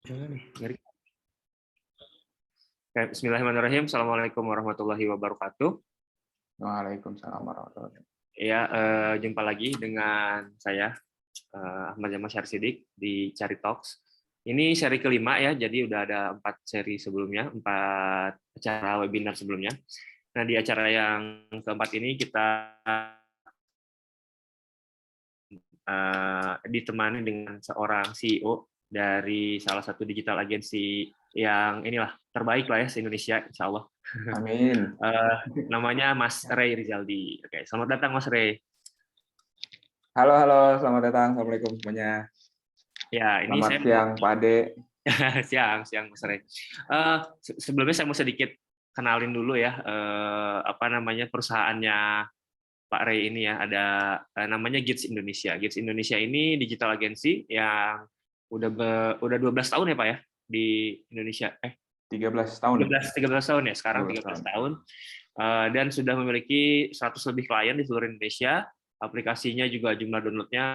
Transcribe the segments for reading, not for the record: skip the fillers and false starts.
Jangan nih, ngeri. Oke, Bismillahirrahmanirrahim. Assalamualaikum warahmatullahi wabarakatuh. Waalaikumsalam warahmatullahi wabarakatuh. Ya, jumpa lagi dengan saya Ahmad Jamal Syarsidik di Cari Talks. Ini seri kelima ya, jadi udah ada 4 seri sebelumnya, 4 acara webinar sebelumnya. Nah, di acara yang keempat ini kita ditemani dengan seorang CEO dari salah satu digital agency yang inilah terbaik lah ya se-Indonesia, insya Allah. Amin. Namanya Mas Ray Rizaldi. Oke, selamat datang Mas Ray. Halo, selamat datang. Assalamualaikum semuanya. Ya, ini Selamat saya siang, Pak Ade. siang Mas Ray. Sebelumnya saya mau sedikit kenalin dulu ya, apa namanya perusahaannya Pak Ray ini ya. Ada namanya Gids Indonesia. Gids Indonesia ini digital agency yang udah 12 tahun ya Pak ya di Indonesia. 13 tahun. 13 tahun ya, sekarang 13 tahun. Dan sudah memiliki 100 lebih klien di seluruh Indonesia. Aplikasinya juga jumlah downloadnya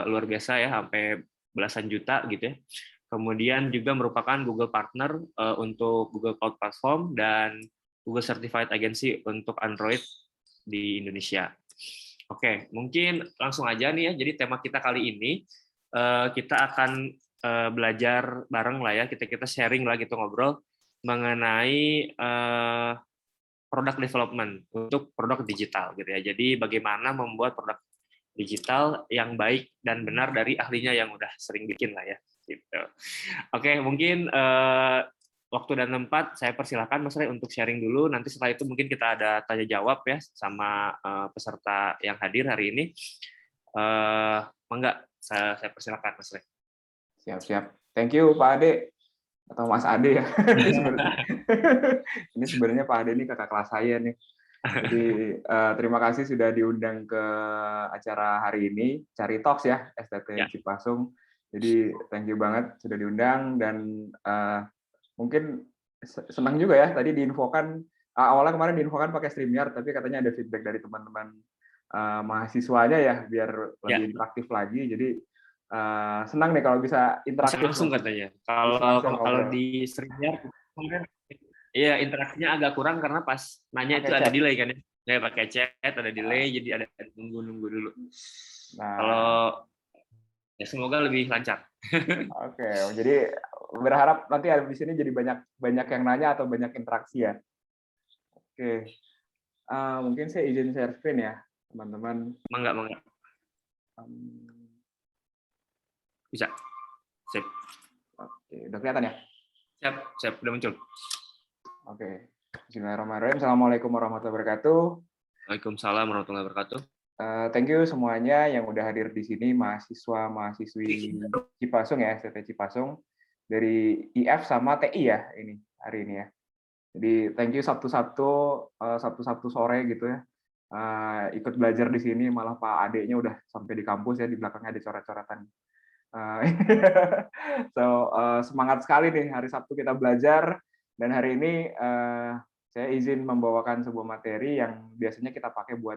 luar biasa ya, sampai belasan juta gitu ya. Kemudian juga merupakan Google Partner untuk Google Cloud Platform dan Google Certified Agency untuk Android di Indonesia. Oke, mungkin langsung aja nih ya. Jadi tema kita kali ini kita akan belajar bareng lah ya. Kita sharing lah gitu, ngobrol mengenai product development untuk produk digital gitu ya. Jadi bagaimana membuat produk digital yang baik dan benar dari ahlinya yang udah sering bikin lah ya. Gitu. Oke, mungkin waktu dan tempat saya persilakan Mas Ray untuk sharing dulu. Nanti setelah itu mungkin kita ada tanya jawab ya sama peserta yang hadir hari ini. Mangga, saya persilakan Mas Ray. Siap. Thank you, Pak Ade. Atau Mas Ade ya. Ini sebenarnya Pak Ade ini kakak kelas saya nih. Jadi terima kasih sudah diundang ke acara hari ini, Cari Talks ya, STT Ya. Cipasung. Jadi thank you banget sudah diundang dan mungkin senang juga ya tadi diinfokan awalnya kemarin diinfokan pakai StreamYard tapi katanya ada feedback dari teman-teman mahasiswanya ya biar lebih interaktif lagi. Jadi senang nih kalau bisa Bisa interaktif langsung langsung. katanya. Bisa langsung Kalau ngobrol. di StreamYard iya, interaksinya agak kurang karena pas nanya itu Pakai ada chat. delay kan ya. Ya pakai chat, ada delay, jadi ada nunggu dulu. Kalau Nah, ya semoga lebih lancar. oke. Jadi berharap nanti habis ini jadi banyak yang nanya atau banyak interaksi ya. Oke. Mungkin saya izin share screen ya, teman-teman. Mangga. Bisa. Sip. Oke, udah kelihatan ya? Siap, udah muncul. Oke. Bismillahirrahmanirrahim. Assalamualaikum warahmatullahi wabarakatuh. Waalaikumsalam warahmatullahi wabarakatuh. Thank you semuanya yang udah hadir di sini, mahasiswa-mahasiswi Cipasung ya, STT Cipasung dari IF sama TI ya ini hari ini ya. Jadi thank you Sabtu sore gitu ya. Ikut belajar di sini, malah Pak adeknya udah sampai di kampus ya, di belakangnya ada coret-coretan. Semangat sekali nih hari Sabtu kita belajar dan hari ini saya izin membawakan sebuah materi yang biasanya kita pakai buat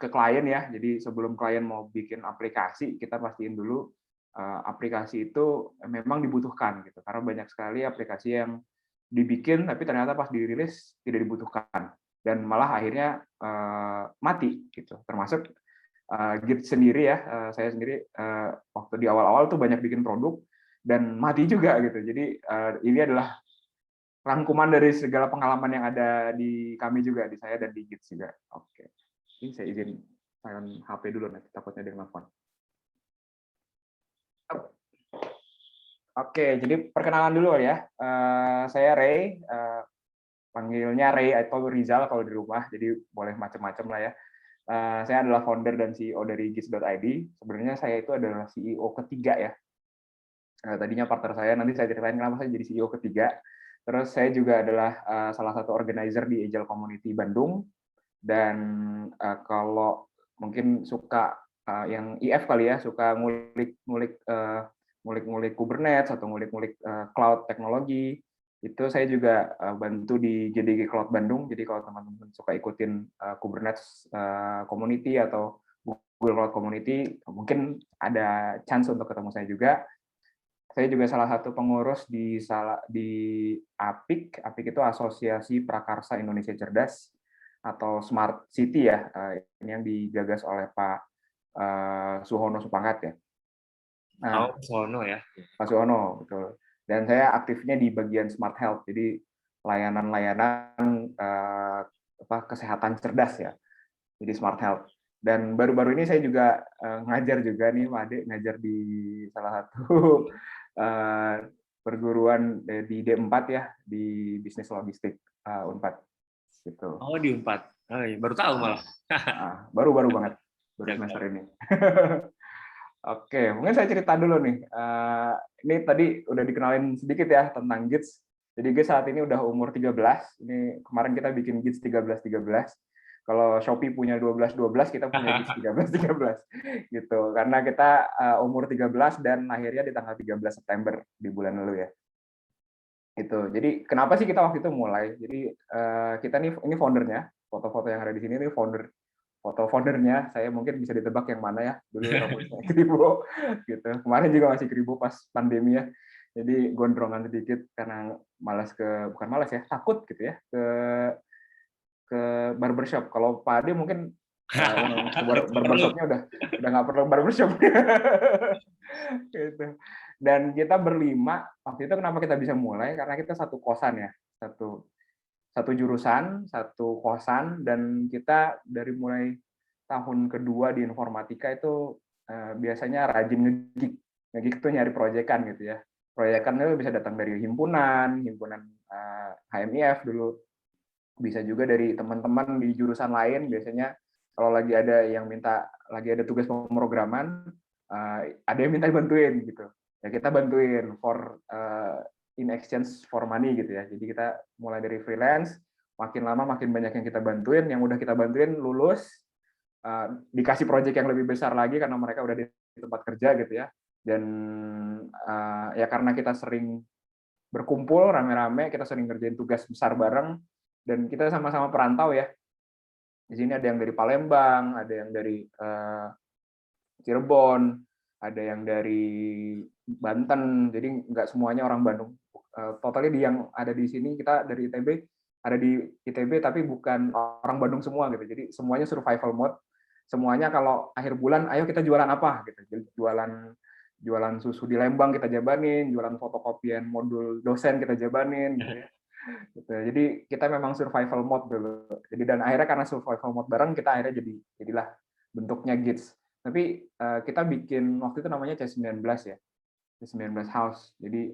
ke klien ya. Jadi sebelum klien mau bikin aplikasi, kita pastiin dulu aplikasi itu memang dibutuhkan gitu. Karena banyak sekali aplikasi yang dibikin tapi ternyata pas dirilis tidak dibutuhkan dan malah akhirnya mati gitu. Termasuk Git sendiri ya, saya sendiri waktu di awal-awal tuh banyak bikin produk dan mati juga gitu. Jadi ini adalah rangkuman dari segala pengalaman yang ada di kami juga, di saya dan di Git juga. Oke. Ini saya izin silent HP dulu nanti takutnya dia nelfon. Oke, jadi perkenalan dulu ya. Saya Ray, panggilnya Ray atau Rizal kalau di rumah, jadi boleh macam-macam lah ya. Saya adalah founder dan CEO dari Gids.id. Sebenarnya saya itu adalah CEO ketiga ya. Tadinya partner saya, nanti saya ceritain kenapa saya jadi CEO ketiga. Terus saya juga adalah salah satu organizer di Agile Community Bandung. Dan kalau mungkin suka yang IF kali ya, suka ngulik Kubernetes atau ngulik cloud teknologi, itu saya juga bantu di JDG Cloud Bandung. Jadi kalau teman-teman suka ikutin Kubernetes community atau Google Cloud Community, mungkin ada chance untuk ketemu saya juga. Saya juga salah satu pengurus di APIK. APIK itu Asosiasi Prakarsa Indonesia Cerdas atau Smart City ya. Ini yang digagas oleh Pak Suhono Supangkat ya. Nah, Suhono ya. Pak Suhono, betul. Dan saya aktifnya di bagian Smart Health, jadi layanan-layanan kesehatan cerdas ya. Jadi Smart Health. Dan baru-baru ini saya juga ngajar juga nih, Pak Ade, ngajar di salah satu perguruan di D4 ya, di bisnis logistik Unpad gitu. Oh, di Unpad. Oh, iya. Baru tahu malah. Baru banget, baru semester ini. Oke, mungkin saya cerita dulu nih. Ini tadi udah dikenalin sedikit ya tentang GITS. Jadi GITS saat ini udah umur 13. Ini kemarin kita bikin GITS 13-13. Kalau Shopee punya 12-12, kita punya GITS 13-13. Gitu. Karena kita umur 13 dan akhirnya di tanggal 13 September di bulan lalu ya. Itu. Jadi kenapa sih kita waktu itu mulai? Jadi kita nih, ini foundernya, foto-foto yang ada di sini ini foto foundernya. Saya mungkin bisa ditebak yang mana ya, dulu rambutnya kribo gitu. Kemarin juga masih kribo pas pandemi ya, jadi gondrongan sedikit karena bukan malas ya, takut gitu ya ke barbershop. Kalau Pak Ade mungkin barbershopnya udah nggak perlu barbershop gitu. Dan kita berlima waktu itu, kenapa kita bisa mulai, karena kita satu kosan ya, satu jurusan, satu kosan, dan kita dari mulai tahun kedua di informatika itu biasanya rajin ngegig. Ngegig itu nyari proyekan gitu ya. Proyekan itu bisa datang dari himpunan HMIF dulu. Bisa juga dari teman-teman di jurusan lain, biasanya kalau lagi ada tugas pemrograman, ada yang minta bantuin gitu. Ya kita bantuin in exchange for money gitu ya. Jadi kita mulai dari freelance, makin lama makin banyak yang kita bantuin, yang udah kita bantuin lulus, dikasih proyek yang lebih besar lagi karena mereka udah di tempat kerja gitu ya. Dan ya karena kita sering berkumpul rame-rame, kita sering ngerjain tugas besar bareng, dan kita sama-sama perantau ya. Di sini ada yang dari Palembang, ada yang dari Cirebon, ada yang dari Banten, jadi nggak semuanya orang Bandung. Totalnya yang ada di sini kita dari ITB, ada di ITB tapi bukan orang Bandung semua gitu. Jadi semuanya survival mode. Semuanya kalau akhir bulan, ayo kita jualan apa gitu. Jadi jualan susu di Lembang kita jabanin, jualan fotokopian modul dosen kita jabanin gitu ya. Gitu. Jadi kita memang survival mode dulu. Jadi dan akhirnya karena survival mode bareng, kita akhirnya jadilah bentuknya GITS. Tapi kita bikin waktu itu namanya C19 ya, C19 House. Jadi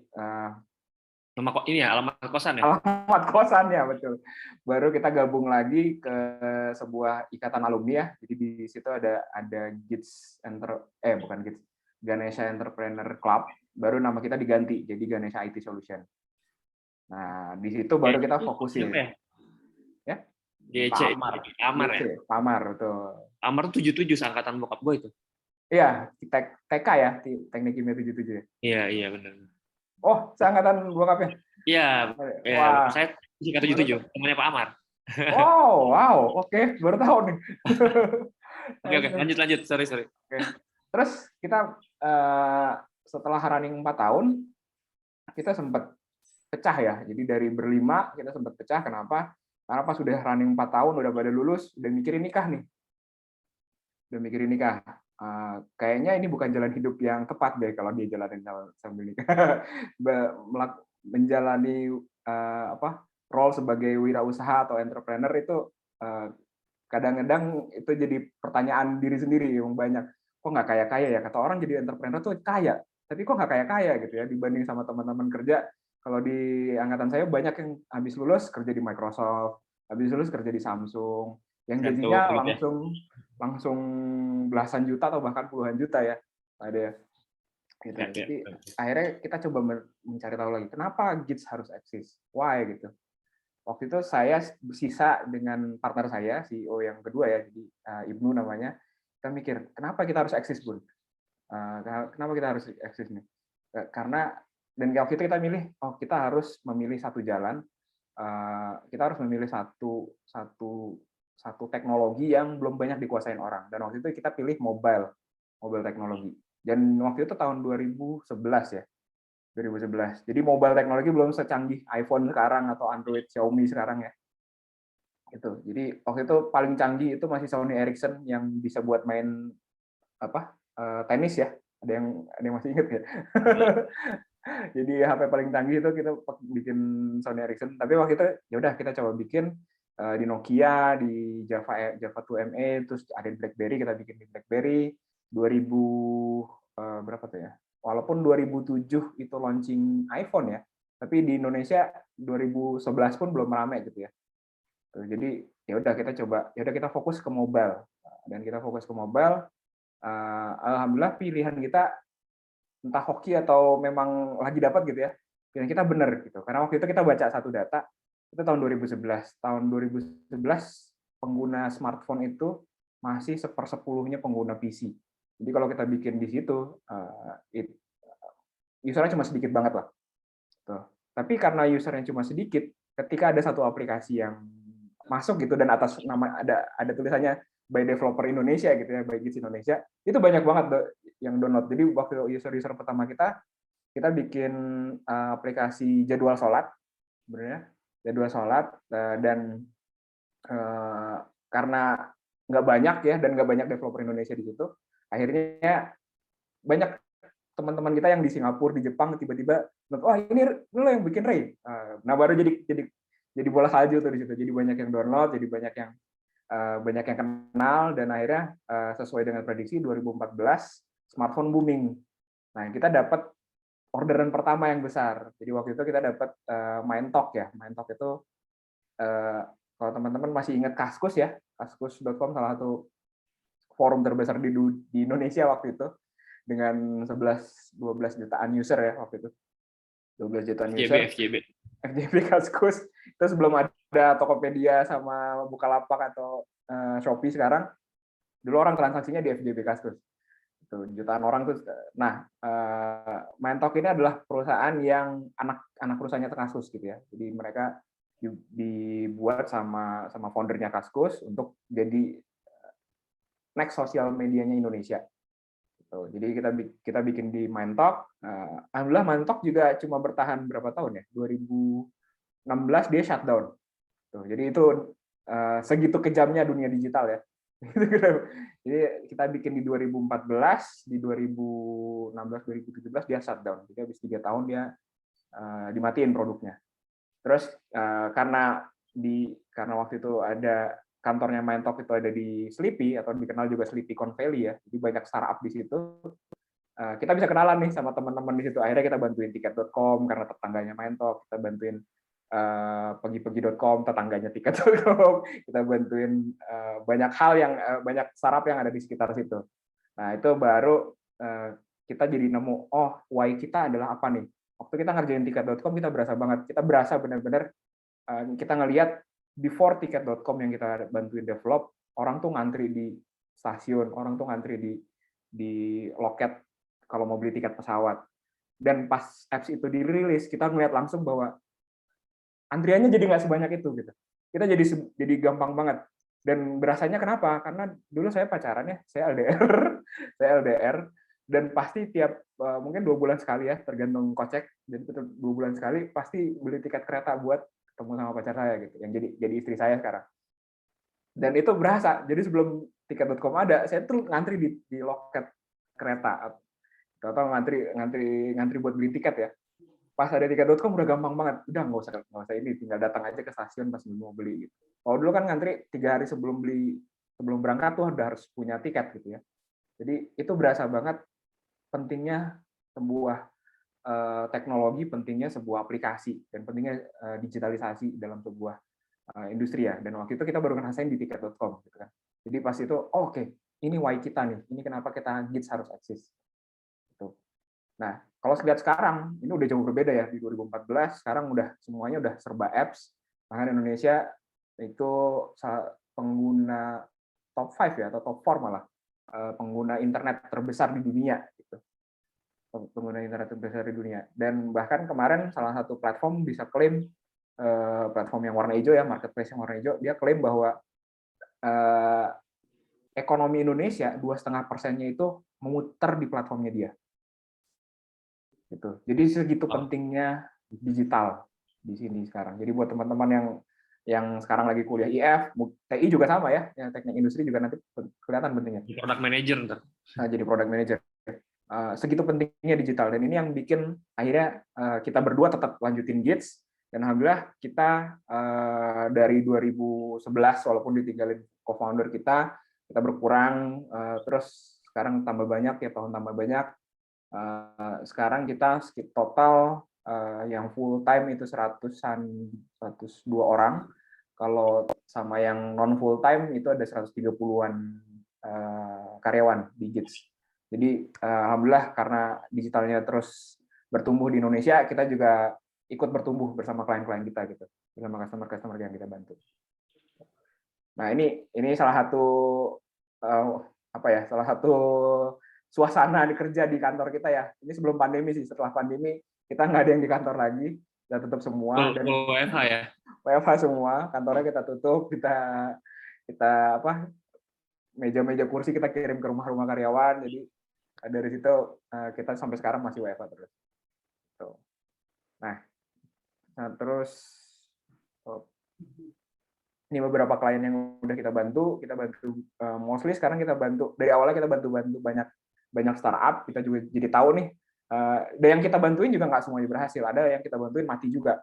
alamat kosan ya? Alamat kosan ya, betul. Baru kita gabung lagi ke sebuah ikatan alumni ya. Jadi di situ ada GITS bukan GITS, Ganesha Entrepreneur Club. Baru nama kita diganti jadi Ganesha IT Solution. Nah, di situ baru kita fokusin. Ya? Amar ya? Amar, betul. Amar 77 angkatan bokap gue itu. Iya, TK ya, Teknik Kimia 77 ya? Iya, benar. Oh, seangkatan bokapnya? Iya, wah. Saya TK 77, temannya Pak Amar. Wow, oke, baru tahu nih. Oke, lanjut, sorry. Oke. Terus kita setelah running 4 tahun, kita sempat pecah ya. Jadi dari berlima kita sempat pecah. Kenapa? Karena pas sudah running 4 tahun, udah pada lulus, udah mikirin nikah nih. Kayaknya ini bukan jalan hidup yang tepat deh kalau dia jalanin sambil nikah. Menjalani role sebagai wirausaha atau entrepreneur itu kadang-kadang itu jadi pertanyaan diri sendiri yang banyak. Kok nggak kaya-kaya ya? Kata orang jadi entrepreneur tuh kaya, tapi kok nggak kaya-kaya gitu ya dibanding sama teman-teman kerja. Kalau di angkatan saya banyak yang habis lulus kerja di Microsoft, habis lulus kerja di Samsung, yang gajinya langsung belasan juta atau bahkan puluhan juta ya, ada ya. Gitu. Jadi akhirnya kita coba mencari tahu lagi kenapa GITS harus eksis, why gitu. Waktu itu saya bersisa dengan partner saya, CEO yang kedua ya, jadi Ibnu namanya. Kita mikir kenapa kita harus eksis, Bun? Kenapa kita harus eksis nih? Karena dan waktu itu kita milih, kita harus memilih satu jalan, kita harus memilih satu teknologi yang belum banyak dikuasain orang. Dan waktu itu kita pilih mobile teknologi. Dan waktu itu tahun 2011 ya, 2011. Jadi mobile teknologi belum secanggih iPhone sekarang atau Android Xiaomi sekarang ya. Itu. Jadi waktu itu paling canggih itu masih Sony Ericsson yang bisa buat main apa? Tenis ya. Ada yang masih ingat ya? Jadi HP paling canggih itu kita bikin Sony Ericsson. Tapi waktu itu ya udah kita coba bikin di Nokia, di Java 2ME, terus ada di BlackBerry, kita bikin di BlackBerry 2000 berapa tuh ya? Walaupun 2007 itu launching iPhone ya, tapi di Indonesia 2011 pun belum rame gitu ya. Jadi ya udah kita coba, ya udah kita fokus ke mobile. Dan kita fokus ke mobile. Alhamdulillah pilihan kita entah hoki atau memang lagi dapat gitu ya, pilihan kita benar gitu. Karena waktu itu kita baca satu data, itu tahun 2011. Tahun 2011 pengguna smartphone itu masih 1/10-nya pengguna PC. Jadi kalau kita bikin di situ, usernya cuma sedikit banget lah. Tuh. Tapi karena usernya cuma sedikit, ketika ada satu aplikasi yang masuk gitu dan atas nama ada tulisannya by developer Indonesia gitu ya, by Gids Indonesia, itu banyak banget yang download. Jadi waktu user pertama kita bikin aplikasi jadwal sholat sebenarnya, jadwal sholat, dan karena nggak banyak ya dan nggak banyak developer Indonesia di situ, akhirnya banyak teman-teman kita yang di Singapura, di Jepang tiba-tiba, wah ini lo yang bikin Ray. Nah baru jadi bola salju tuh di situ. Jadi banyak yang download, jadi banyak yang kenal, dan akhirnya sesuai dengan prediksi 2014 smartphone booming. Nah kita dapat orderan pertama yang besar. Jadi waktu itu kita dapat MindTalk ya. MindTalk itu kalau teman-teman masih ingat Kaskus ya, kaskus.com salah satu forum terbesar di Indonesia waktu itu, dengan 11-12 jutaan user ya waktu itu. 12 jutaan user. FJB Kaskus. Itu sebelum ada Tokopedia sama Bukalapak atau Shopee sekarang. Dulu orang transaksinya di FJB Kaskus. Itu jutaan orang tuh. Nah, MindTalk ini adalah perusahaan yang anak perusahaannya Kaskus gitu ya. Jadi mereka dibuat sama foundernya Kaskus untuk jadi next sosial medianya Indonesia. Jadi kita bikin di MindTalk. Alhamdulillah MindTalk juga cuma bertahan berapa tahun ya? 2016 dia shutdown. Jadi itu segitu kejamnya dunia digital ya. Jadi kita bikin di 2014, di 2016, 2017 dia shutdown. Jadi habis 3 tahun dia dimatiin produknya. Terus karena waktu itu ada kantornya MindTalk itu ada di Sleepy atau dikenal juga Sleepycon Valley ya, jadi banyak startup di situ. Kita bisa kenalan nih sama teman-teman di situ. Akhirnya kita bantuin tiket.com karena tetangganya MindTalk, kita bantuin pegi-pegi.com tetangganya tiket.com, kita bantuin banyak hal yang banyak startup yang ada di sekitar situ. Nah itu baru kita jadi nemu, oh why kita adalah apa nih. Waktu kita ngerjain tiket.com kita berasa benar-benar kita ngelihat before tiket.com yang kita bantuin develop, orang tuh ngantri di stasiun, orang tuh ngantri di loket kalau mau beli tiket pesawat. Dan pas apps itu dirilis, kita ngeliat langsung bahwa antriannya jadi nggak sebanyak itu gitu. Kita jadi gampang banget. Dan berasanya kenapa? Karena dulu saya pacaran ya, saya LDR, dan pasti tiap mungkin 2 bulan sekali ya, tergantung kocek. Jadi 2 bulan sekali pasti beli tiket kereta buat ketemu sama pacar saya gitu, yang jadi istri saya sekarang. Dan itu berasa. Jadi sebelum tiket.com ada, saya tuh ngantri di loket kereta atau ngantri buat beli tiket ya. Pas ada tiket.com udah gampang banget. Udah nggak usah ini, tinggal datang aja ke stasiun pas mau beli gitu. Kalau dulu kan ngantri 3 hari sebelum berangkat tuh udah harus punya tiket gitu ya. Jadi itu berasa banget pentingnya sebuah teknologi, pentingnya sebuah aplikasi, dan pentingnya digitalisasi dalam sebuah industri ya. Dan waktu itu kita baru ngerasain di tiket.com gitu kan. Jadi pas itu, oh, oke, ini why kita nih, ini kenapa kita Gids harus eksis. Gitu. Nah, kalau lihat sekarang, ini udah jauh berbeda ya. Di 2014, sekarang semuanya udah serba apps. Bahkan Indonesia itu pengguna top 5 ya, atau top 4 malah, pengguna internet terbesar di dunia. Gitu. Pengguna internet terbesar di dunia. Dan bahkan kemarin salah satu platform bisa klaim, platform yang warna hijau ya, marketplace yang warna hijau, dia klaim bahwa ekonomi Indonesia 2,5%-nya itu memutar di platformnya dia. Gitu. Jadi segitu pentingnya digital di sini sekarang. Jadi buat teman-teman yang sekarang lagi kuliah IF, TI juga sama ya, teknik industri juga nanti kelihatan pentingnya. Product manager ntar. Jadi product manager. Segitu pentingnya digital, dan ini yang bikin akhirnya kita berdua tetap lanjutin Gates, dan alhamdulillah kita dari 2011 walaupun ditinggalin co-founder kita berkurang, terus sekarang tambah banyak ya, tahun tambah banyak. Sekarang kita total yang full time itu 102 orang, kalau sama yang non full time itu ada 130-an karyawan di Gates. Jadi alhamdulillah karena digitalnya terus bertumbuh di Indonesia, kita juga ikut bertumbuh bersama klien-klien kita gitu, bersama customer-customer yang kita bantu. Nah ini salah satu salah satu suasana kerja di kantor kita ya. Ini sebelum pandemi sih, setelah pandemi kita nggak ada yang di kantor lagi, kita tutup semua. Dan WFH ya. WFH semua, kantornya kita tutup, kita meja-meja kursi kita kirim ke rumah-rumah karyawan. Jadi dari situ kita sampai sekarang masih WFH terus. Nah terus ini beberapa klien yang udah kita bantu mostly sekarang kita bantu, dari awalnya kita bantu banyak startup, kita juga jadi tahu nih, dan yang kita bantuin juga nggak semuanya berhasil, ada yang kita bantuin mati juga.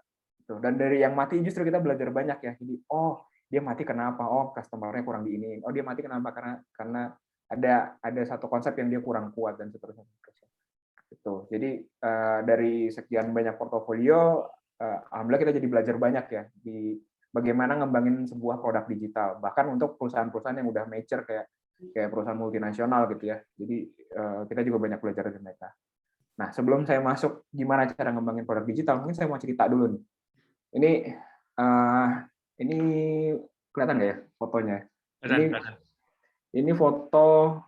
Dan dari yang mati justru kita belajar banyak ya, jadi dia mati kenapa, customer-nya kurang diiniin, dia mati kenapa, karena ada satu konsep yang dia kurang kuat dan seterusnya. Gitu. Jadi dari sekian banyak portofolio, alhamdulillah kita jadi belajar banyak ya di bagaimana ngembangin sebuah produk digital, bahkan untuk perusahaan-perusahaan yang udah mature kayak perusahaan multinasional gitu ya. Jadi kita juga banyak belajar dari mereka. Nah sebelum saya masuk gimana cara ngembangin produk digital, mungkin saya mau cerita dulu nih. Ini kelihatan nggak ya fotonya? Ini foto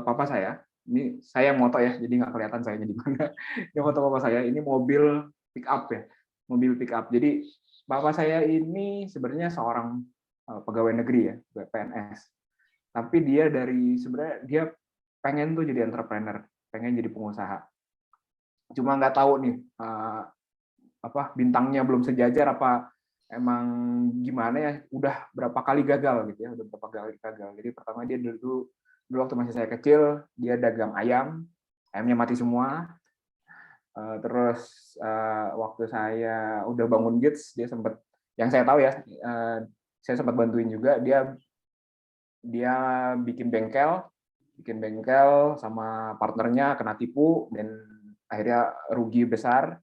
papa saya. Ini saya yang moto ya, jadi nggak kelihatan sayanya di mana. Ini foto papa saya. Ini mobil pick up ya, mobil pick up. Jadi papa saya ini sebenarnya seorang pegawai negeri ya, PNS. Tapi sebenarnya dia pengen tuh jadi entrepreneur, pengen jadi pengusaha. Cuma nggak tahu nih bintangnya belum sejajar apa emang gimana ya, udah berapa kali gagal gitu ya, udah berapa kali gagal. Jadi pertama dia dulu waktu masih saya kecil dia dagang ayamnya mati semua. Terus waktu saya udah bangun Gates, dia sempat, yang saya tahu ya, saya sempat bantuin juga, dia bikin bengkel sama partnernya kena tipu dan akhirnya rugi besar.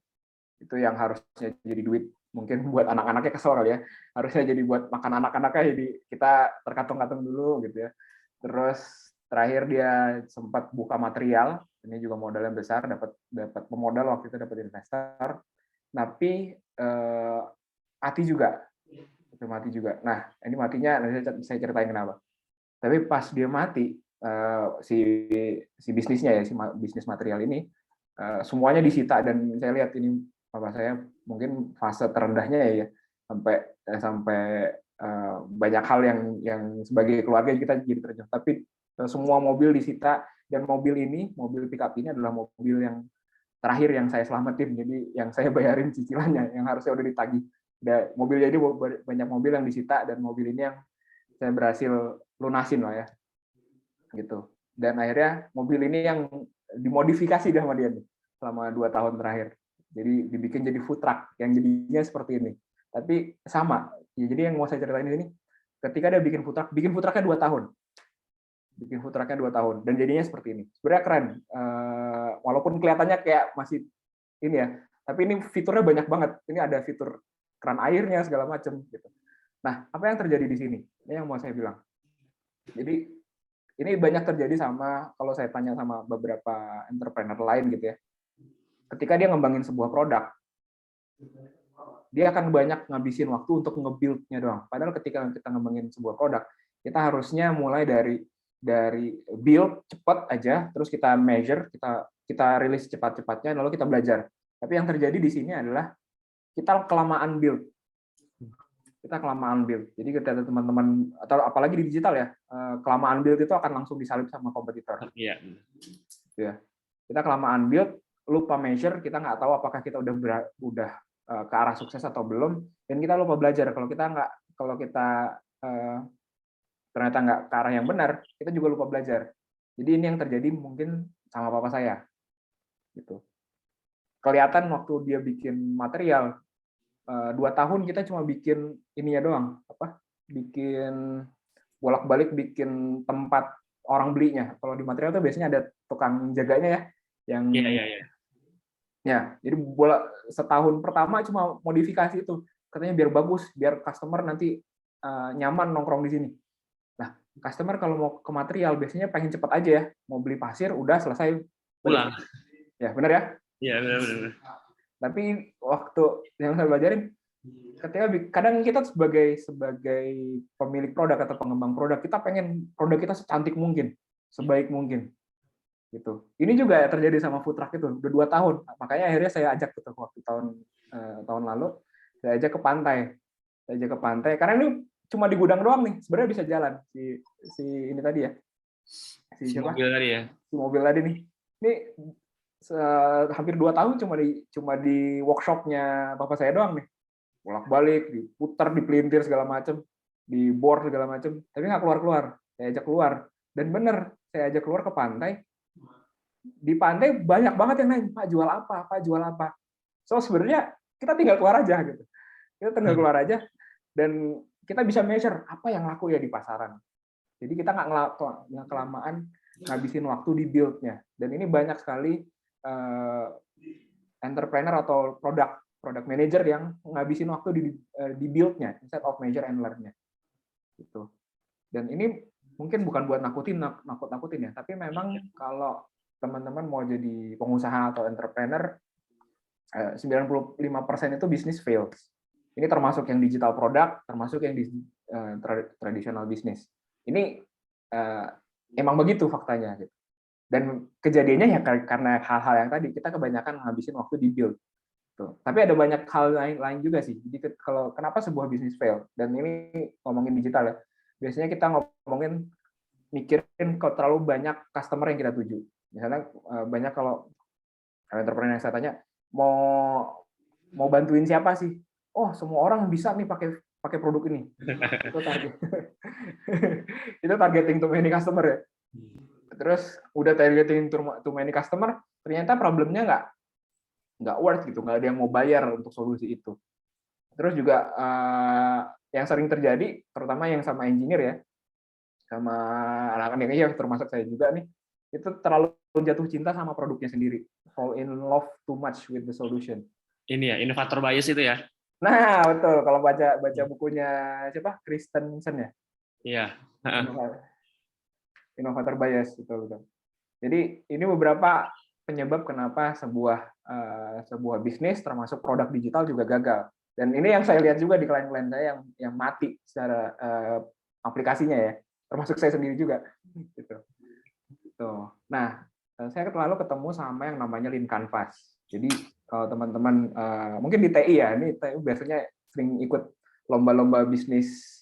Itu yang harusnya jadi duit mungkin buat anak-anaknya, kesel kali ya, harusnya jadi buat makan anak-anaknya, jadi kita terkatung-katung dulu gitu ya. Terus terakhir dia sempat buka material, ini juga modalnya besar, dapat pemodal, waktu itu dapat investor, tapi mati juga. Nah ini matinya nanti saya ceritain kenapa. Tapi pas dia mati, si bisnisnya ya, si bisnis material ini semuanya disita, dan saya lihat ini bapak saya mungkin fase terendahnya ya, sampai banyak hal yang sebagai keluarga kita jadi terjun. Tapi semua mobil disita, dan mobil pickup ini adalah mobil yang terakhir yang saya selamatin, jadi yang saya bayarin cicilannya yang harusnya udah ditagih. Mobil jadi banyak mobil yang disita, dan mobil ini yang saya berhasil lunasin lah ya, gitu. Dan akhirnya mobil ini yang dimodifikasi sama dia nih selama 2 tahun terakhir. Jadi dibikin jadi food truck yang jadinya seperti ini. Tapi sama, ya, jadi yang mau saya ceritain ini, ketika dia bikin food trucknya 2 tahun. Bikin food trucknya 2 tahun dan jadinya seperti ini. Sebenarnya keren. Walaupun kelihatannya kayak masih ini ya, tapi ini fiturnya banyak banget. Ini ada fitur keran airnya segala macam gitu. Nah, apa yang terjadi di sini? Ini yang mau saya bilang. Jadi ini banyak terjadi kalau saya tanya sama beberapa entrepreneur lain gitu ya. Ketika dia ngembangin sebuah produk, dia akan banyak ngabisin waktu untuk nge-build-nya doang. Padahal ketika kita ngembangin sebuah produk, kita harusnya mulai dari build cepat aja, terus kita measure, kita rilis cepat-cepatnya, lalu kita belajar. Tapi yang terjadi di sini adalah kita kelamaan build. Jadi ketika teman-teman, atau apalagi di digital ya, kelamaan build itu akan langsung disalip sama kompetitor. Iya. Ya. Kita kelamaan build, lupa measure, kita nggak tahu apakah kita udah ke arah sukses atau belum, dan kita lupa belajar. Kalau kita ternyata nggak ke arah yang benar, kita juga lupa belajar. Jadi ini yang terjadi mungkin sama papa saya, gitu. Kelihatan waktu dia bikin material, 2 tahun kita cuma bikin ininya doang, bikin bolak-balik bikin tempat orang belinya. Kalau di material tuh biasanya ada tukang jaganya ya, yang ya, jadi setahun pertama cuma modifikasi itu, katanya biar bagus, biar customer nanti nyaman nongkrong di sini. Nah, customer kalau mau ke material biasanya pengen cepet aja ya, mau beli pasir udah selesai pulang. Ya, benar ya? Iya, benar. Tapi waktu yang saya belajarin, ketika kadang kita sebagai pemilik produk atau pengembang produk, kita pengen produk kita secantik mungkin, sebaik mungkin, gitu. Ini juga terjadi sama food truck itu, udah 2 tahun. Makanya akhirnya saya ajak gitu, waktu tahun lalu, saya ajak ke pantai. Karena ini cuma di gudang doang nih, sebenarnya bisa jalan si ini tadi ya, si mobil tadi ya, si mobil tadi nih. Ini hampir 2 tahun cuma di workshopnya bapak saya doang nih, bolak-balik, diputar, dipelintir segala macam, di bor segala macam, tapi nggak keluar. Saya ajak keluar, dan bener, saya ajak keluar ke pantai. Di pantai banyak banget yang nanya, Pak jual apa? Pak jual apa? So sebenarnya kita tinggal keluar aja gitu. Kita tinggal keluar aja, dan kita bisa measure apa yang laku ya di pasaran. Jadi kita nggak kelamaan ngabisin waktu di build-nya. Dan ini banyak sekali entrepreneur atau product manager yang ngabisin waktu di build-nya instead of measure and learn-nya. Gitu. Dan ini mungkin bukan buat nakut-nakutin ya, tapi memang kalau teman-teman mau jadi pengusaha atau entrepreneur, 95% itu bisnis fails. Ini termasuk yang digital product, termasuk yang di traditional business. Ini emang begitu faktanya. Gitu. Dan kejadiannya ya karena hal-hal yang tadi, kita kebanyakan ngabisin waktu di build. Tuh. Tapi ada banyak hal lain juga sih. Jadi kalau kenapa sebuah bisnis fail, dan ini ngomongin digital ya, biasanya kita mikirin kalau terlalu banyak customer yang kita tuju. Misalnya banyak kalau entrepreneur yang saya tanya, mau bantuin siapa sih? Oh, semua orang bisa nih pakai produk ini. Itu target. Itu targeting to many customer ya. Terus udah targeting to many customer, ternyata problemnya nggak worth gitu, nggak ada yang mau bayar untuk solusi itu. Terus juga yang sering terjadi, terutama yang sama engineer ya, sama anak-anak ya, termasuk saya juga nih, itu terlalu jatuh cinta sama produknya sendiri, fall in love too much with the solution. Ini ya, innovator bias itu ya. Nah, betul. Kalau baca bukunya siapa? Christensen ya? Iya. Innovator bias, betul. Jadi ini beberapa penyebab kenapa sebuah bisnis termasuk produk digital juga gagal. Dan ini yang saya lihat juga di klien-klien saya yang mati secara aplikasinya ya, termasuk saya sendiri juga. Gitu. Nah, saya lalu ketemu sama yang namanya Lean Canvas. Jadi kalau teman-teman mungkin di TI ya, ini TI biasanya sering ikut lomba-lomba bisnis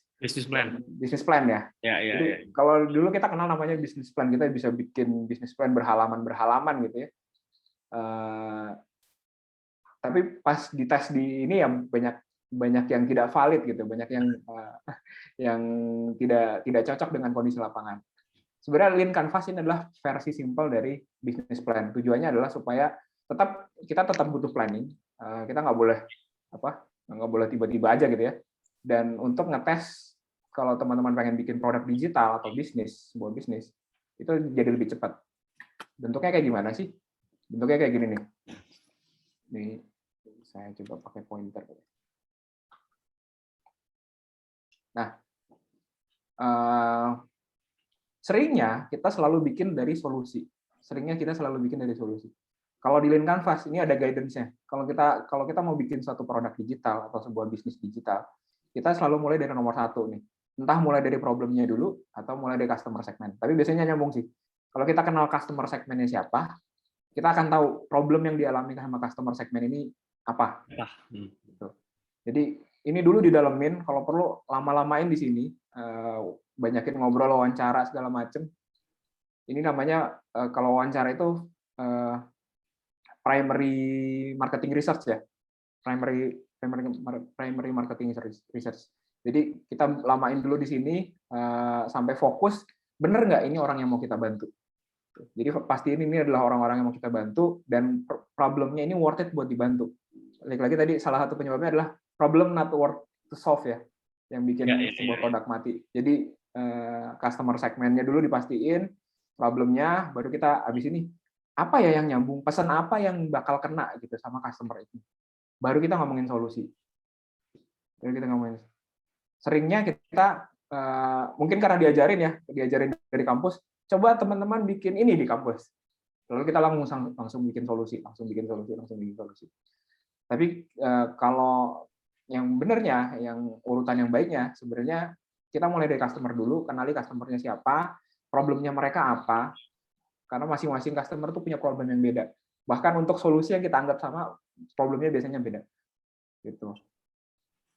plan ya. Jadi kalau dulu kita kenal namanya bisnis plan, kita bisa bikin bisnis plan berhalaman gitu ya. Tapi pas dites di ini ya banyak yang tidak valid gitu, banyak yang tidak cocok dengan kondisi lapangan. Sebenarnya Lean Canvas ini adalah versi simpel dari bisnis plan. Tujuannya adalah supaya kita tetap butuh planning. Kita nggak boleh tiba-tiba aja gitu ya. Dan untuk ngetes kalau teman-teman pengen bikin produk digital atau sebuah bisnis, itu jadi lebih cepat. Bentuknya kayak gimana sih? Bentuknya kayak gini nih. Nih, saya coba pakai pointer. Nah, seringnya kita selalu bikin dari solusi. Kalau di Lean Canvas ini ada guidance-nya. Kalau kita mau bikin suatu produk digital atau sebuah bisnis digital, kita selalu mulai dari nomor 1 nih. Entah mulai dari problemnya dulu atau mulai dari customer segment. Tapi biasanya nyambung sih. Kalau kita kenal customer segmentnya siapa, kita akan tahu problem yang dialami sama customer segment ini apa. Gitu. Jadi ini dulu didalemin, kalau perlu lama-lamain di sini, banyakin ngobrol, wawancara segala macam. Ini namanya kalau wawancara itu primary marketing research ya, primary marketing research. Jadi kita lamain dulu di sini sampai fokus, bener nggak ini orang yang mau kita bantu. Jadi pastiin ini adalah orang-orang yang mau kita bantu dan problemnya ini worth it buat dibantu. Lagi-lagi tadi salah satu penyebabnya adalah problem not worth to solve ya, yang bikin sebuah produk mati. Jadi customer segmennya dulu dipastiin problemnya, baru kita abis ini apa ya yang nyambung, pesan apa yang bakal kena gitu sama customer itu. Baru kita ngomongin solusi. Baru kita ngomongin. Seringnya kita mungkin karena diajarin dari kampus, coba teman-teman bikin ini di kampus. Lalu kita langsung bikin solusi. Tapi kalau yang benernya, yang urutan yang baiknya, sebenarnya kita mulai dari customer dulu, kenali customer-nya siapa, problemnya mereka apa, karena masing-masing customer itu punya problem yang beda. Bahkan untuk solusi yang kita anggap sama, problemnya biasanya beda. Gitu.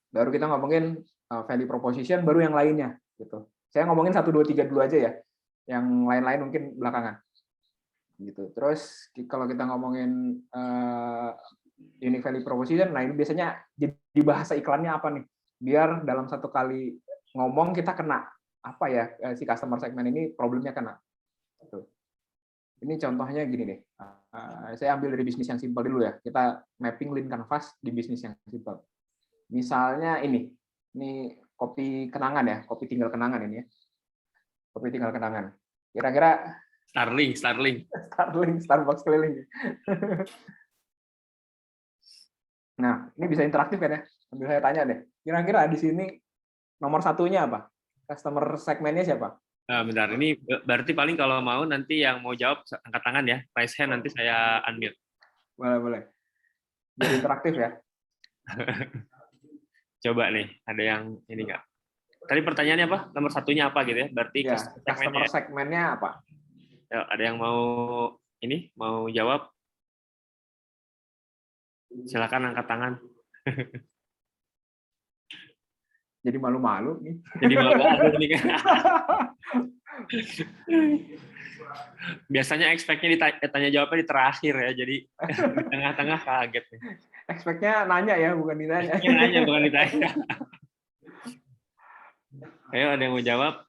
Baru kita ngomongin value proposition, baru yang lainnya. Gitu. Saya ngomongin 1, 2, 3 dulu aja ya. Yang lain-lain mungkin belakangan. Gitu. Terus kalau kita ngomongin unique value proposition, nah ini biasanya di bahasa iklannya apa nih? Biar dalam satu kali ngomong kita kena apa ya, si customer segmen ini problemnya kena. Gitu. Ini contohnya gini deh. Saya ambil dari bisnis yang simpel dulu ya. Kita mapping lean canvas di bisnis yang simpel. Misalnya ini kopi kenangan ya, kopi tinggal kenangan ini ya. Kopi tinggal kenangan. Kira-kira Starbucks keliling. Nah, ini bisa interaktif kan ya? Sambil saya tanya deh. Kira-kira di sini nomor satunya apa? Customer segmennya siapa? Nah, bentar, ini berarti paling kalau mau nanti yang mau jawab angkat tangan ya, raise hand, nanti saya unmute. Boleh. Jadi interaktif ya. Coba nih, ada yang ini nggak? Tadi pertanyaannya apa? Nomor satunya apa gitu ya? Berarti ya, customer segmennya apa? Ya, ada yang mau jawab? Silakan angkat tangan. Jadi malu-malu nih. Jadi malu-malu nih kan. Biasanya expect-nya ditanya jawabnya di terakhir ya, jadi di tengah-tengah kaget. Expect-nya nanya ya, bukan ditanya. Nanya bukan ditanya. Ayo, ada yang mau jawab?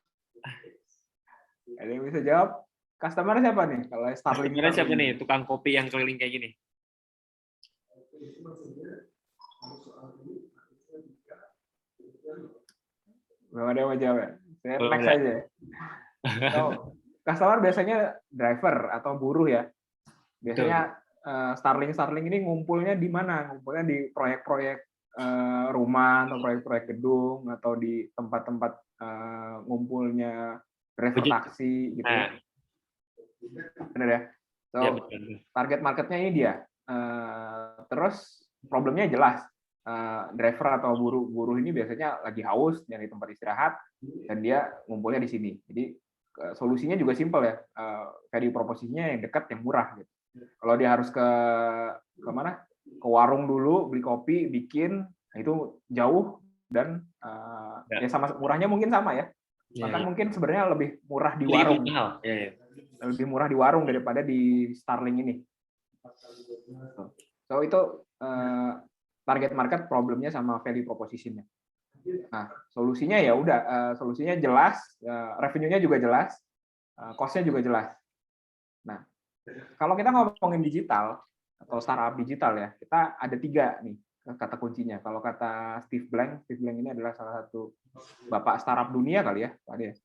Ada yang bisa jawab? Customer siapa nih? Kalau Starling siapa nih? Tukang kopi yang keliling kayak gini. Belum ada yang mau jawab ya? Saya next aja. Customer biasanya driver atau buruh ya. Biasanya Starling ini ngumpulnya di mana? Ngumpulnya di proyek-proyek rumah atau proyek-proyek gedung atau di tempat-tempat ngumpulnya driver taksi gitu. Benar ya? So, ya, target marketnya ini dia. Terus problemnya jelas. Driver atau buruh ini biasanya lagi haus nyari tempat istirahat dan dia ngumpulnya di sini. Jadi solusinya juga simpel ya. Value propositionnya yang dekat, yang murah gitu. Kalau dia harus ke mana? Ke warung dulu beli kopi, bikin, nah itu jauh dan ya sama murahnya mungkin sama ya. Bahkan mungkin sebenarnya lebih murah di warung. Lebih murah di warung daripada di Starling ini. So itu target market problemnya sama value proposition-nya. Nah, solusinya ya udah, solusinya jelas, revenue-nya juga jelas, cost-nya juga jelas. Nah, kalau kita ngomongin digital atau startup digital ya, kita ada 3 nih kata kuncinya. Kalau kata Steve Blank ini adalah salah satu bapak startup dunia kali ya, Pak Ade.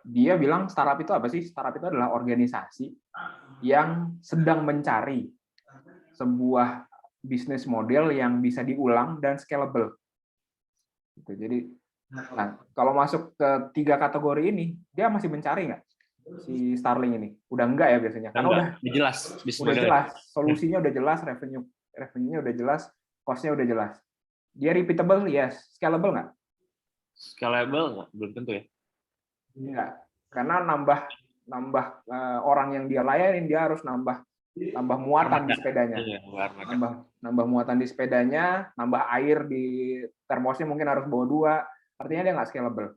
Dia bilang startup itu apa sih? Startup itu adalah organisasi yang sedang mencari sebuah bisnis model yang bisa diulang dan scalable. Jadi, nah, kalau masuk ke 3 kategori ini, dia masih mencari nggak si Starling ini? Udah enggak ya biasanya, karena udah jelas, udah jelas, solusinya udah jelas, revenue-nya udah jelas, cost-nya udah jelas. Dia repeatable, yes. Scalable nggak? Scalable nggak? Belum tentu ya. Enggak, karena nambah orang yang dia layanin, dia harus nambah muatan di sepedanya, nambah muatan di sepedanya, nambah air di termosnya mungkin harus bawa 2, artinya dia nggak scalable.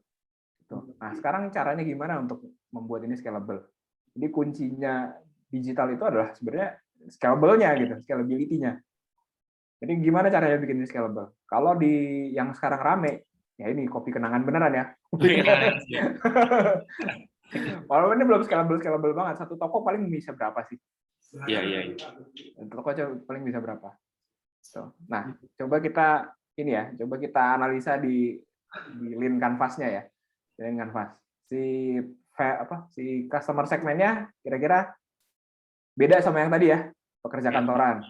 Nah, sekarang caranya gimana untuk membuat ini scalable? Jadi kuncinya digital itu adalah sebenarnya scalable-nya gitu, scalability-nya. Jadi gimana caranya bikin ini scalable? Kalau di yang sekarang rame, ya ini kopi kenangan beneran ya. Walaupun ini belum scalable banget, satu toko paling bisa berapa sih? Iya. Toko paling bisa berapa? Nah, coba kita ini ya, coba kita analisa di Lean Canvas-nya ya. Lean Canvas. Si customer segmennya kira-kira beda sama yang tadi ya, pekerja kantoran.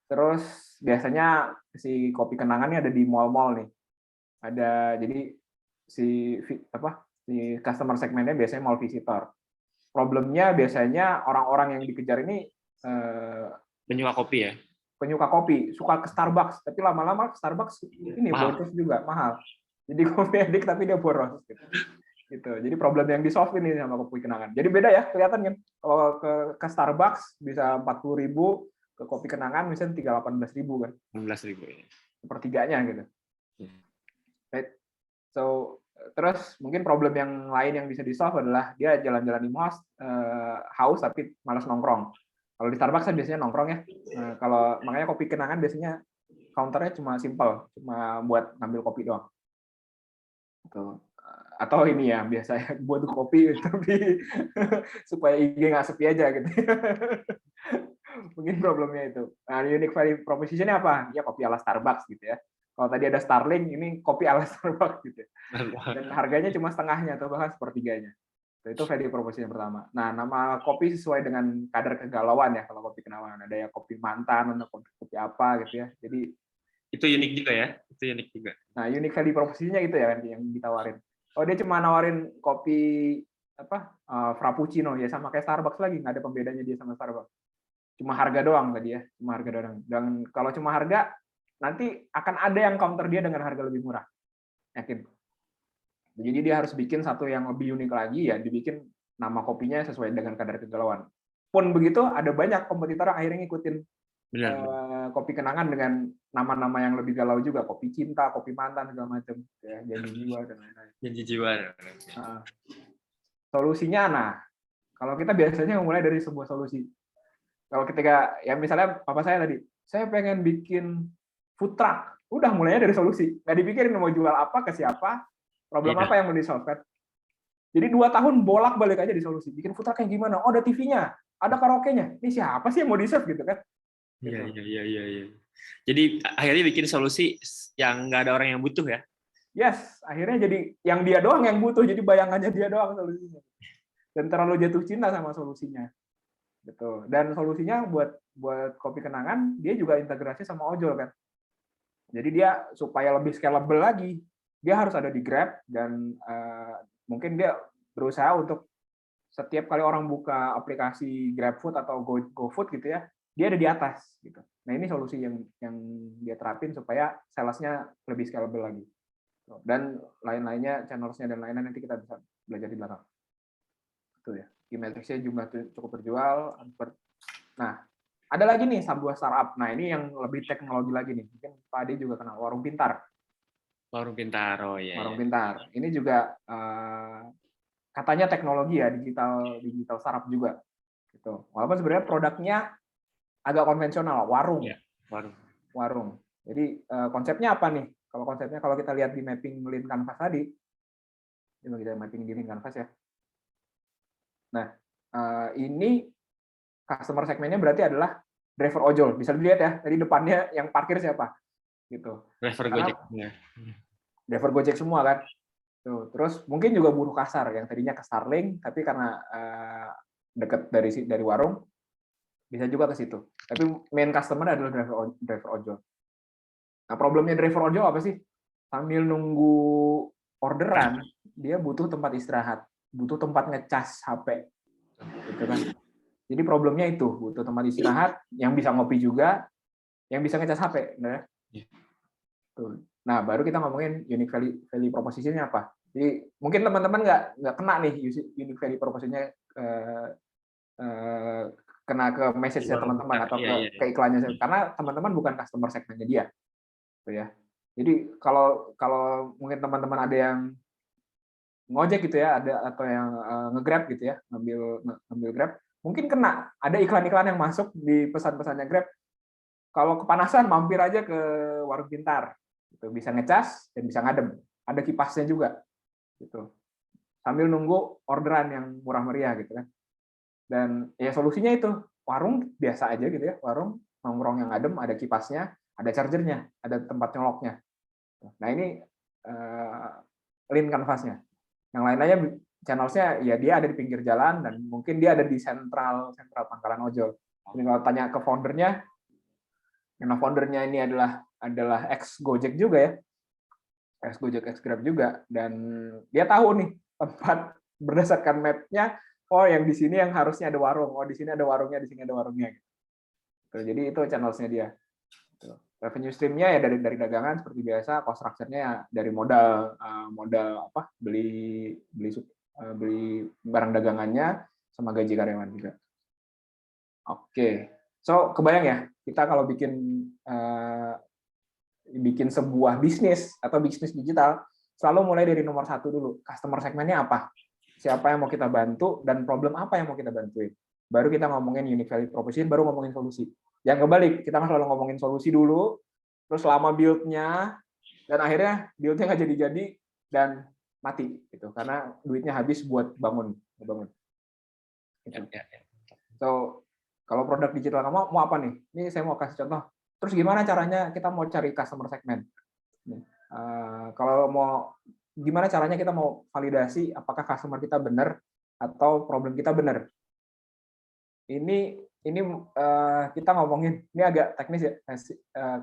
Terus biasanya si kopi kenangannya ada di mall-mall nih. Jadi si customer segmennya biasanya mall visitor. Problemnya biasanya orang-orang yang dikejar ini penyuka kopi ya. Penyuka kopi, suka ke Starbucks, tapi lama-lama Starbucks ini boros juga, mahal. Jadi kopi edik tapi dia boros gitu. Jadi problem yang di-solve ini sama kopi kenangan. Jadi beda ya, kelihatan kan? Kalau ke Starbucks bisa 40.000, ke kopi kenangan misalnya 18.000 kan. 18.000 ya. Sepertiganya gitu. Right. So, terus mungkin problem yang lain yang bisa di-solve adalah dia jalan-jalan di mall haus tapi malas nongkrong. Kalau di Starbucks kan biasanya nongkrong ya. Kalau makanya kopi kenangan biasanya counternya cuma simple, cuma buat ngambil kopi doang. Gitu. Atau ini ya biasanya buat kopi tapi supaya IG nggak sepi aja gitu. Mungkin problemnya itu. Nah, unique value proposition-nya apa? Ya kopi ala Starbucks gitu ya. Kalau tadi ada Starling, ini kopi ala Starbucks gitu. Dan harganya cuma setengahnya atau bahkan sepertiganya. Itu value proposition pertama. Nah, nama kopi sesuai dengan kadar kegalauan ya kalau kopi kenangan. Ada ya kopi mantan, ada kopi apa gitu ya. Jadi itu unik juga ya. Itu unik juga. Nah, unique value proposition-nya gitu ya yang ditawarin. Oh, dia cuma nawarin kopi frappuccino ya sama kayak Starbucks lagi, nggak ada pembedanya dia sama Starbucks. Cuma harga doang tadi ya, cuma harga doang. Dan kalau cuma harga, nanti akan ada yang counter dia dengan harga lebih murah. Yakin. Jadi dia harus bikin satu yang lebih unik lagi ya, dibikin nama kopinya sesuai dengan kadar kegalauan. Pun begitu, ada banyak kompetitor yang akhirnya ngikutin kopi kenangan dengan nama-nama yang lebih galau juga, kopi cinta, kopi mantan segala macam, ya, janji jiwa dan lain-lain. Janji jiwa. Solusinya, kalau kita biasanya mulai dari sebuah solusi. Kalau ketika ya misalnya papa saya tadi, saya pengen bikin food truck, udah mulainya dari solusi, nggak dipikirin mau jual apa ke siapa, problem apa yang mau di-solve kan. Jadi 2 tahun bolak-balik aja di solusi, bikin food truck yang gimana? Oh, ada TV-nya, ada karaoke-nya, ini siapa sih yang mau di-solve gitu kan? Iya. Jadi akhirnya bikin solusi yang nggak ada orang yang butuh ya? Yes, akhirnya jadi yang dia doang yang butuh, jadi bayangannya dia doang solusinya. Dan terlalu jatuh cinta sama solusinya. Gitu. Dan solusinya buat kopi kenangan, dia juga integrasi sama ojol kan. Jadi dia supaya lebih scalable lagi, dia harus ada di Grab dan mungkin dia berusaha untuk setiap kali orang buka aplikasi GrabFood atau GoFood gitu ya, dia ada di atas gitu. Nah, ini solusi yang dia terapin supaya salesnya lebih scalable lagi. Dan lain-lainnya, channelsnya dan lain-lain nanti kita bisa belajar di belakang. Itu ya. Key metrics-nya jumlah cukup terjual. Nah, ada lagi nih sebuah startup. Nah, ini yang lebih teknologi lagi nih. Mungkin Pak Ade juga kenal, Warung Pintar. Warung Pintar, oh iya. Warung Pintar. Ini juga katanya teknologi ya, digital startup juga. Gitu. Walaupun sebenarnya produknya agak konvensional, warung. Ya, warung. Jadi konsepnya apa nih? Kalau konsepnya kalau kita lihat di mapping Lean Canvas tadi, coba kita mapping di Lean Canvas ya. Nah, ini customer segmennya berarti adalah driver ojol. Bisa dilihat ya, tadi depannya yang parkir siapa? Gitu. Driver Gojek. Driver Gojek semua kan. Tuh. Terus mungkin juga buruh kasar yang tadinya ke Starling, tapi karena dekat dari warung, bisa juga ke situ. Tapi main customer adalah driver ojol. Nah, problemnya driver ojol apa sih? Sambil nunggu orderan, dia butuh tempat istirahat, butuh tempat ngecas HP. Gitu kan. Jadi problemnya itu, butuh tempat istirahat, yang bisa ngopi juga, yang bisa ngecas HP. Nah, baru kita ngomongin unique value proposition-nya apa. Jadi mungkin teman-teman nggak kena nih unique value proposition-nya kena ke message-nya teman-teman atau ke iklannya, karena teman-teman bukan customer segment-nya dia. Ya. Jadi kalau mungkin teman-teman ada yang ngojek gitu ya, ada atau yang nge-Grab gitu ya, ngambil Grab, mungkin kena, ada iklan-iklan yang masuk di pesan-pesannya Grab, kalau kepanasan mampir aja ke warung pintar, gitu. Bisa ngecas dan bisa ngadem, ada kipasnya juga, gitu. Sambil nunggu orderan yang murah meriah gitu kan. Dan ya solusinya itu warung biasa aja gitu ya, warung nongkrong yang adem, ada kipasnya, ada chargernya, ada tempat nyoloknya. Nah ini lean canvas-nya. Yang lain-lainnya channels-nya ya dia ada di pinggir jalan dan mungkin dia ada di sentral pangkalan ojol. Jadi kalau tanya ke foundernya, karena foundernya ini adalah ex Gojek juga ya, ex Gojek, ex Grab juga, dan dia tahu nih tempat berdasarkan map-nya, oh yang di sini yang harusnya ada warung, oh di sini ada warungnya, di sini ada warungnya. Gitu. Jadi itu channels-nya dia. Revenue stream-nya ya dari dagangan seperti biasa, cost structure-nya ya dari modal apa beli barang dagangannya sama gaji karyawan juga. Oke, so kebayang ya kita kalau bikin sebuah bisnis atau bisnis digital selalu mulai dari nomor satu dulu, customer segmennya apa, siapa yang mau kita bantu dan problem apa yang mau kita bantuin. Baru kita ngomongin unique value proposition, baru ngomongin solusi. Yang kebalik, kita selalu ngomongin solusi dulu, terus lama build-nya, dan akhirnya build-nya nggak jadi-jadi, dan mati. Gitu, karena duitnya habis buat bangun. Gitu. So, kalau produk digital kamu mau apa nih? Ini saya mau kasih contoh. Terus gimana caranya kita mau cari customer segment? Kalau mau, gimana caranya kita mau validasi apakah customer kita benar atau problem kita benar? Ini kita ngomongin, ini agak teknis ya.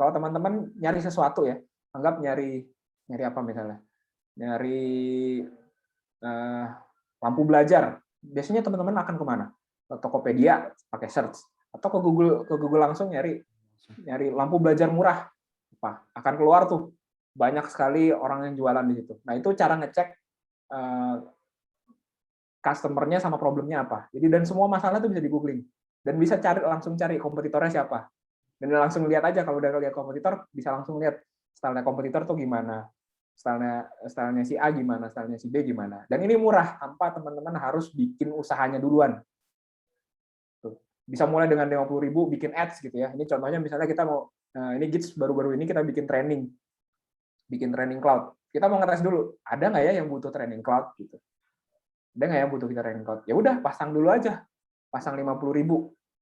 Kalau teman-teman nyari sesuatu ya, anggap nyari apa misalnya, nyari lampu belajar. Biasanya teman-teman akan kemana? Ke Tokopedia pakai search, atau ke Google langsung nyari lampu belajar murah. Apa? Akan keluar tuh banyak sekali orang yang jualan di situ. Nah itu cara ngecek customer-nya sama problemnya apa. Jadi dan semua masalah itu bisa di googling dan bisa langsung cari kompetitornya siapa. Dan langsung lihat aja kalau udah lihat kompetitor bisa langsung lihat stylenya kompetitor tuh gimana, stylenya si A gimana, stylenya si B gimana. Dan ini murah tanpa teman-teman harus bikin usahanya duluan. Tuh. Bisa mulai dengan 50.000 bikin ads gitu ya. Ini contohnya misalnya kita mau ini Gits baru-baru ini kita bikin training cloud. Kita mau ngetes dulu, ada nggak ya yang butuh training cloud gitu. Ada nggak yang butuh kita training cloud? Ya udah pasang dulu aja, pasang 50.000.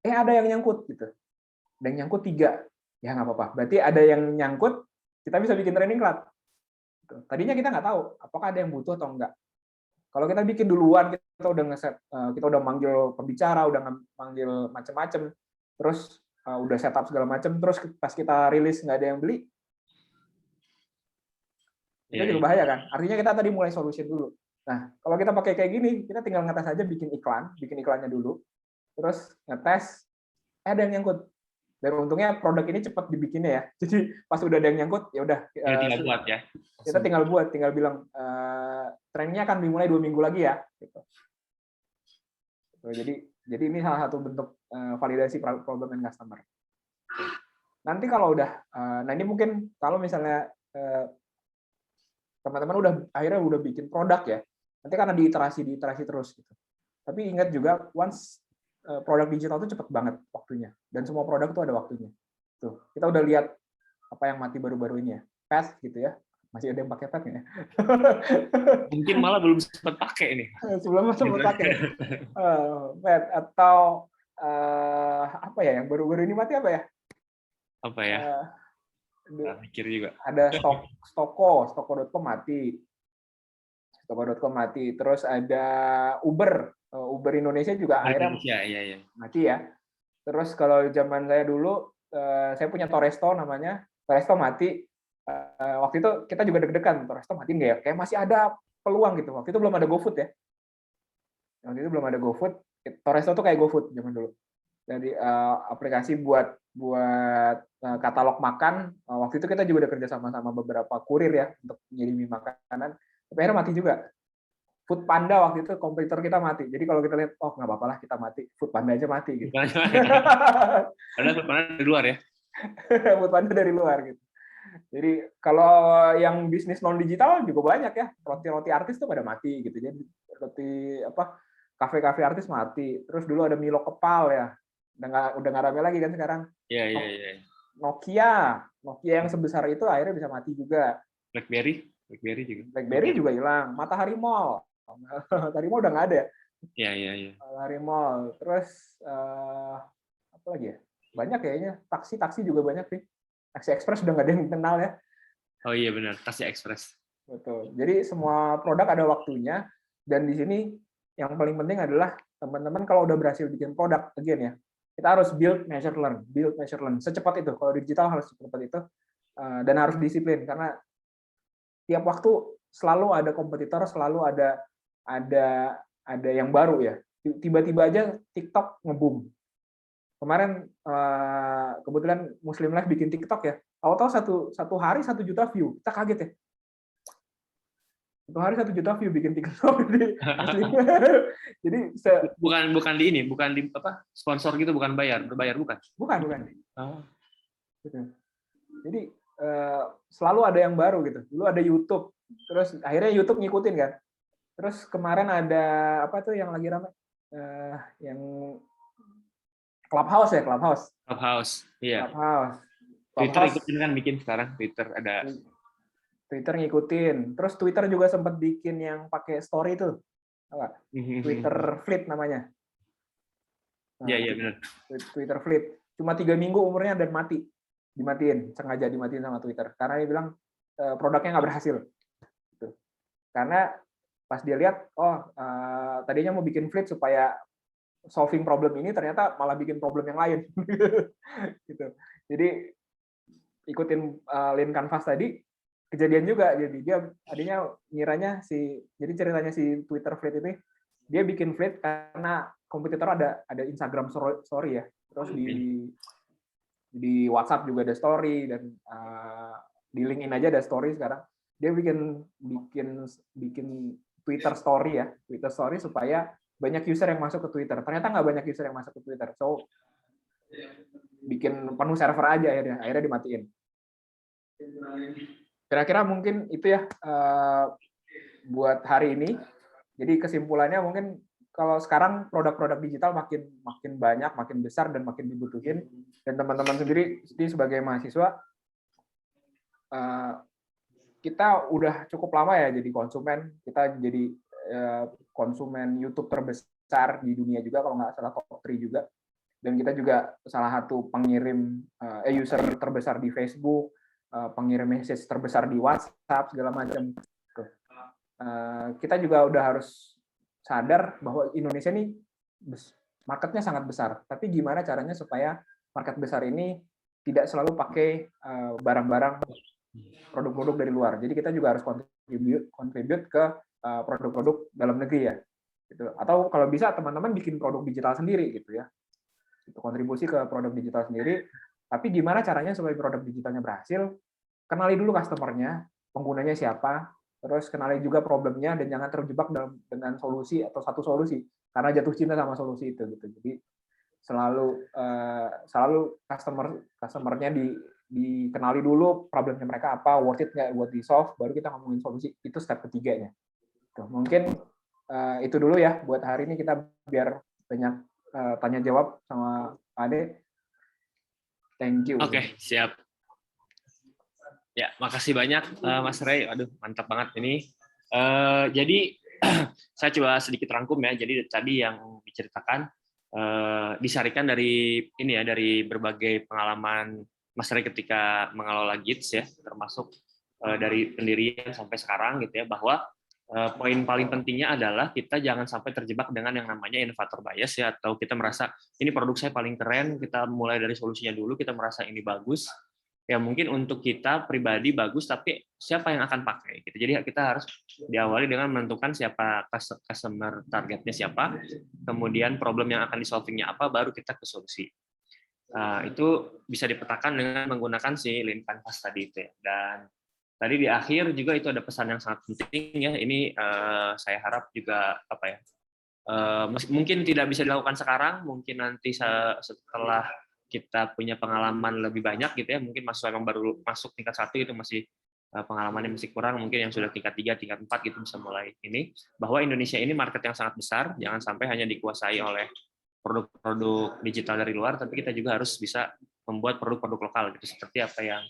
Ada yang nyangkut gitu. Ada yang nyangkut 3, ya nggak apa-apa. Berarti ada yang nyangkut, kita bisa bikin training cloud. Tadinya kita nggak tahu apakah ada yang butuh atau enggak. Kalau kita bikin duluan, kita udah ngeset, kita udah manggil pembicara, udah manggil macam-macam, terus udah setup segala macam, terus pas kita rilis nggak ada yang beli, itu juga bahaya kan. Artinya kita tadi mulai solution dulu. Nah, kalau kita pakai kayak gini, kita tinggal ngetes aja bikin iklannya dulu, terus ngetes, ada yang nyangkut. Dan untungnya produk ini cepat dibikinnya ya. Jadi pas udah ada yang nyangkut, ya udah. Tinggal buat ya. Kita tinggal bilang trennya akan dimulai 2 minggu lagi ya. Gitu. Jadi ini salah satu bentuk validasi problem and customer. Nanti kalau udah, nah ini mungkin kalau misalnya teman-teman akhirnya udah bikin produk ya. Nanti karena diiterasi terus gitu. Tapi ingat juga once produk digital itu cepet banget waktunya dan semua produk itu ada waktunya. Tuh, kita udah lihat apa yang mati baru-baru ini ya. Path gitu ya. Masih ada yang pakai Path ya? Mungkin malah belum sempat pakai ini. Sebelum sempat pakai. Path atau apa ya yang baru-baru ini mati apa ya? Apa ya? Mikir juga. Ada Stoko.com mati. Stoko.com mati. Terus ada Uber Indonesia juga akhirnya mati ya. Terus kalau zaman saya dulu, saya punya Toresto namanya. Toresto mati. Waktu itu kita juga deg-degan, Toresto mati nggak ya? Kayak masih ada peluang gitu. Waktu itu belum ada GoFood ya. Waktu itu belum ada GoFood. Toresto tuh kayak GoFood zaman dulu. Jadi aplikasi buat katalog makan. Waktu itu kita juga udah kerja sama beberapa kurir ya untuk ngirimi makanan. Tapi akhirnya mati juga. Food Panda waktu itu kompetitor kita mati. Jadi kalau kita lihat, oh nggak apa-apa lah kita mati. Food Panda aja mati gitu. Ada Food Panda dari luar ya? Food Panda dari luar gitu. Jadi kalau yang bisnis non digital juga banyak ya. Roti-roti artis tuh pada mati gitu. Jadi roti apa kafe-kafe artis mati. Terus dulu ada Milo Kepal ya, udah nggak rame lagi kan sekarang. Iya. Nokia yang sebesar itu akhirnya bisa mati juga. BlackBerry juga hilang. Matahari Mall udah nggak ada. Iya. Matahari Mall. Terus apa lagi ya? Banyak kayaknya. Taksi juga banyak sih. Taksi Express udah nggak ada yang kenal ya. Oh iya benar, Taksi Express. Betul. Jadi semua produk ada waktunya, dan di sini yang paling penting adalah teman-teman kalau udah berhasil bikin produk, again ya, kita harus build, measure, learn. Secepat itu. Kalau di digital harus secepat itu, dan harus disiplin karena tiap waktu selalu ada kompetitor, selalu ada yang baru ya. Tiba-tiba aja TikTok nge-boom. Kemarin kebetulan Muslim Life bikin TikTok ya. Tahu-tahu satu hari 1 juta view. Kita kaget ya. Satu hari 1 juta view bikin TikTok. Jadi bukan di apa sponsor gitu, bukan berbayar bukan. Bukan. Oh. Gitu. Jadi selalu ada yang baru gitu. Dulu ada YouTube, terus akhirnya YouTube ngikutin kan. Terus kemarin ada apa tuh yang lagi ramai, yang Clubhouse. Iya. Clubhouse. Twitter ikutin kan bikin sekarang, Twitter ngikutin. Terus Twitter juga sempat bikin yang pakai story tuh. Twitter Fleet namanya. Iya benar. Twitter Fleet. Cuma 3 minggu umurnya dan dimatiin, sengaja dimatiin sama Twitter karena dia bilang produknya nggak berhasil. Gitu. Karena pas dia lihat, tadinya mau bikin Fleet supaya solving problem ini, ternyata malah bikin problem yang lain. Gitu. Jadi ikutin Lean Canvas tadi, kejadian juga. Jadi dia tadinya ngiranya jadi ceritanya si Twitter Fleet ini, dia bikin Fleet karena kompetitor ada Instagram story ya, terus di WhatsApp juga ada story, dan di LinkedIn aja ada story sekarang. Dia bikin Twitter story ya, Twitter story supaya banyak user yang masuk ke Twitter. Ternyata nggak banyak user yang masuk ke Twitter, so bikin penuh server aja akhirnya dimatiin. Kira-kira mungkin itu ya buat hari ini. Jadi kesimpulannya mungkin kalau sekarang produk-produk digital makin banyak, makin besar, dan makin dibutuhin. Dan teman-teman sendiri sebagai mahasiswa, kita udah cukup lama ya jadi konsumen. Kita jadi konsumen YouTube terbesar di dunia juga, kalau nggak salah top 3 juga. Dan kita juga salah satu pengirim user terbesar di Facebook, pengirim message terbesar di WhatsApp, segala macam. Kita juga udah harus sadar bahwa Indonesia ini marketnya sangat besar. Tapi gimana caranya supaya market besar ini tidak selalu pakai barang-barang, produk-produk dari luar. Jadi kita juga harus contribute ke produk-produk dalam negeri ya. Gitu. Atau kalau bisa teman-teman bikin produk digital sendiri gitu ya. Itu kontribusi ke produk digital sendiri. Tapi gimana caranya supaya produk digitalnya berhasil? Kenali dulu customer-nya, penggunanya siapa, terus kenali juga problemnya, dan jangan terjebak dengan solusi atau satu solusi karena jatuh cinta sama solusi itu gitu. Jadi selalu customer-nya dikenali dulu, problemnya mereka apa, worth it nggak buat di solve, baru kita ngomongin solusi. Itu step ketiganya. Tuh, mungkin itu dulu ya buat hari ini, kita biar banyak tanya jawab sama Pak Ade. Thank you. Oke, siap. Ya, makasih banyak Mas Ray. Aduh, mantap banget ini. Jadi saya coba sedikit rangkum ya. Jadi tadi yang diceritakan disarikan dari ini ya, dari berbagai pengalaman Mas Ray ketika mengelola Gits ya, termasuk dari pendirian sampai sekarang gitu ya, bahwa poin paling pentingnya adalah kita jangan sampai terjebak dengan yang namanya innovator bias ya, atau kita merasa ini produk saya paling keren, kita mulai dari solusinya dulu, kita merasa ini bagus. Ya mungkin untuk kita pribadi bagus, tapi siapa yang akan pakai gitu. Jadi kita harus diawali dengan menentukan siapa customer targetnya siapa, kemudian problem yang akan di-solving-nya apa, baru kita ke solusi. Itu bisa dipetakan dengan menggunakan si Lean Canvas tadi itu ya. Dan tadi di akhir juga itu ada pesan yang sangat penting ya. Ini saya harap juga apa ya? Mungkin tidak bisa dilakukan sekarang, mungkin nanti setelah kita punya pengalaman lebih banyak gitu ya, mungkin mahasiswa yang baru masuk tingkat 1 itu masih pengalamannya masih kurang, mungkin yang sudah tingkat 3, tingkat 4 gitu bisa mulai ini, bahwa Indonesia ini market yang sangat besar, jangan sampai hanya dikuasai oleh produk-produk digital dari luar, tapi kita juga harus bisa membuat produk-produk lokal gitu, seperti apa yang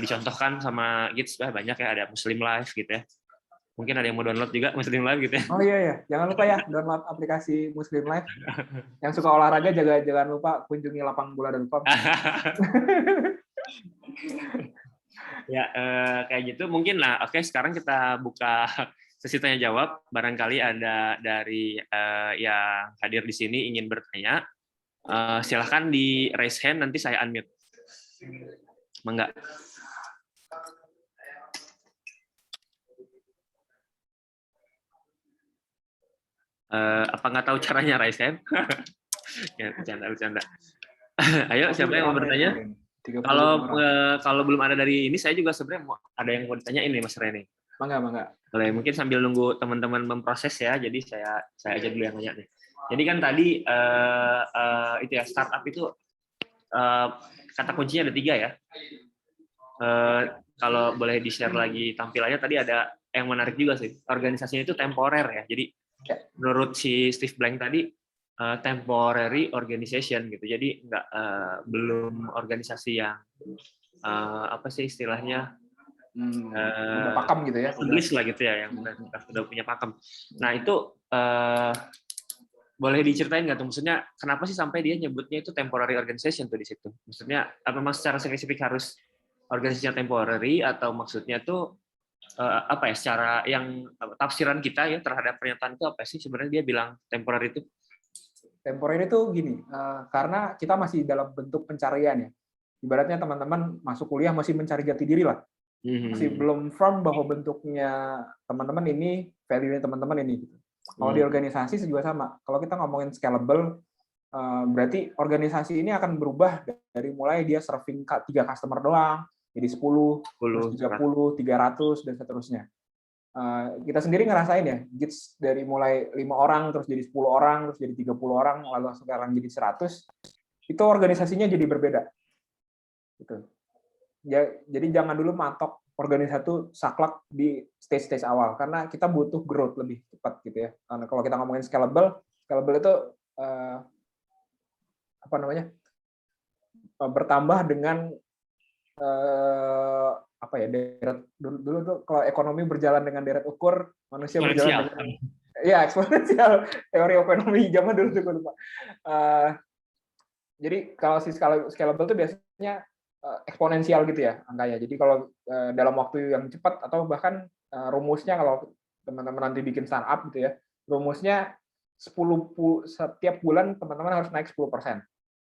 dicontohkan sama Gits, banyak ya, ada Muslim Life gitu ya. Mungkin ada yang mau download juga Muslim Life gitu ya. Oh iya ya, jangan lupa ya download aplikasi Muslim Life. Yang suka olahraga jangan lupa kunjungi lapangbola.com. Ya, kayak gitu mungkin lah. Oke, sekarang kita buka sesi tanya jawab. Barangkali ada dari yang hadir di sini ingin bertanya. Silahkan di raise hand, nanti saya unmute. Mangga. Apa nggak tahu caranya raise hand? Ya, bercanda. Ayo, siapa yang mau bertanya? Kalau belum ada dari ini, saya juga sebenarnya ada yang mau ditanya ini, Mas Rene. Mangga. Boleh, mungkin sambil nunggu teman-teman memproses ya. Jadi saya aja dulu yang nanya nih. Jadi kan tadi itu ya, startup itu kata kuncinya ada 3 ya. Kalau boleh di-share lagi tampilannya, tadi ada yang menarik juga sih. Organisasinya itu temporer ya. Jadi menurut si Steve Blank tadi, temporary organization gitu. Jadi belum organisasi yang apa sih istilahnya, udah pakem gitu ya. English lah gitu ya, yang udah punya pakem. Nah itu boleh diceritain nggak tuh, maksudnya kenapa sih sampai dia nyebutnya itu temporary organization tuh di situ? Maksudnya apa memang secara spesifik harus organisasinya temporary, atau maksudnya tuh apa ya, secara yang tafsiran kita ya terhadap pernyataan itu apa sih sebenarnya dia bilang temporary itu? Temporary itu gini, karena kita masih dalam bentuk pencarian ya. Ibaratnya teman-teman masuk kuliah masih mencari jati diri lah. Masih belum firm bahwa bentuknya teman-teman ini, value-nya teman-teman ini. Kalau di organisasi juga sama. Kalau kita ngomongin scalable, berarti organisasi ini akan berubah dari mulai dia serving 3 customer doang, jadi 10, terus 30, 300, dan seterusnya. Kita sendiri ngerasain ya, Gits dari mulai 5 orang, terus jadi 10 orang, terus jadi 30 orang, lalu sekarang jadi 100, itu organisasinya jadi berbeda. Gitu. Jadi jangan dulu matok organisasi itu saklek di stage-stage awal, karena kita butuh growth lebih cepat gitu ya. Karena kalau kita ngomongin scalable itu apa namanya, bertambah dengan apa ya, deret dulu tuh kalau ekonomi berjalan dengan deret ukur, manusia berjalan dengan eksponensial, teori ekonomi zaman dulu tuh lupa. Jadi kalau si scalable itu biasanya eksponensial gitu ya angkanya. Jadi kalau dalam waktu yang cepat, atau bahkan rumusnya kalau teman-teman nanti bikin startup gitu ya, rumusnya setiap bulan teman-teman harus naik 10%.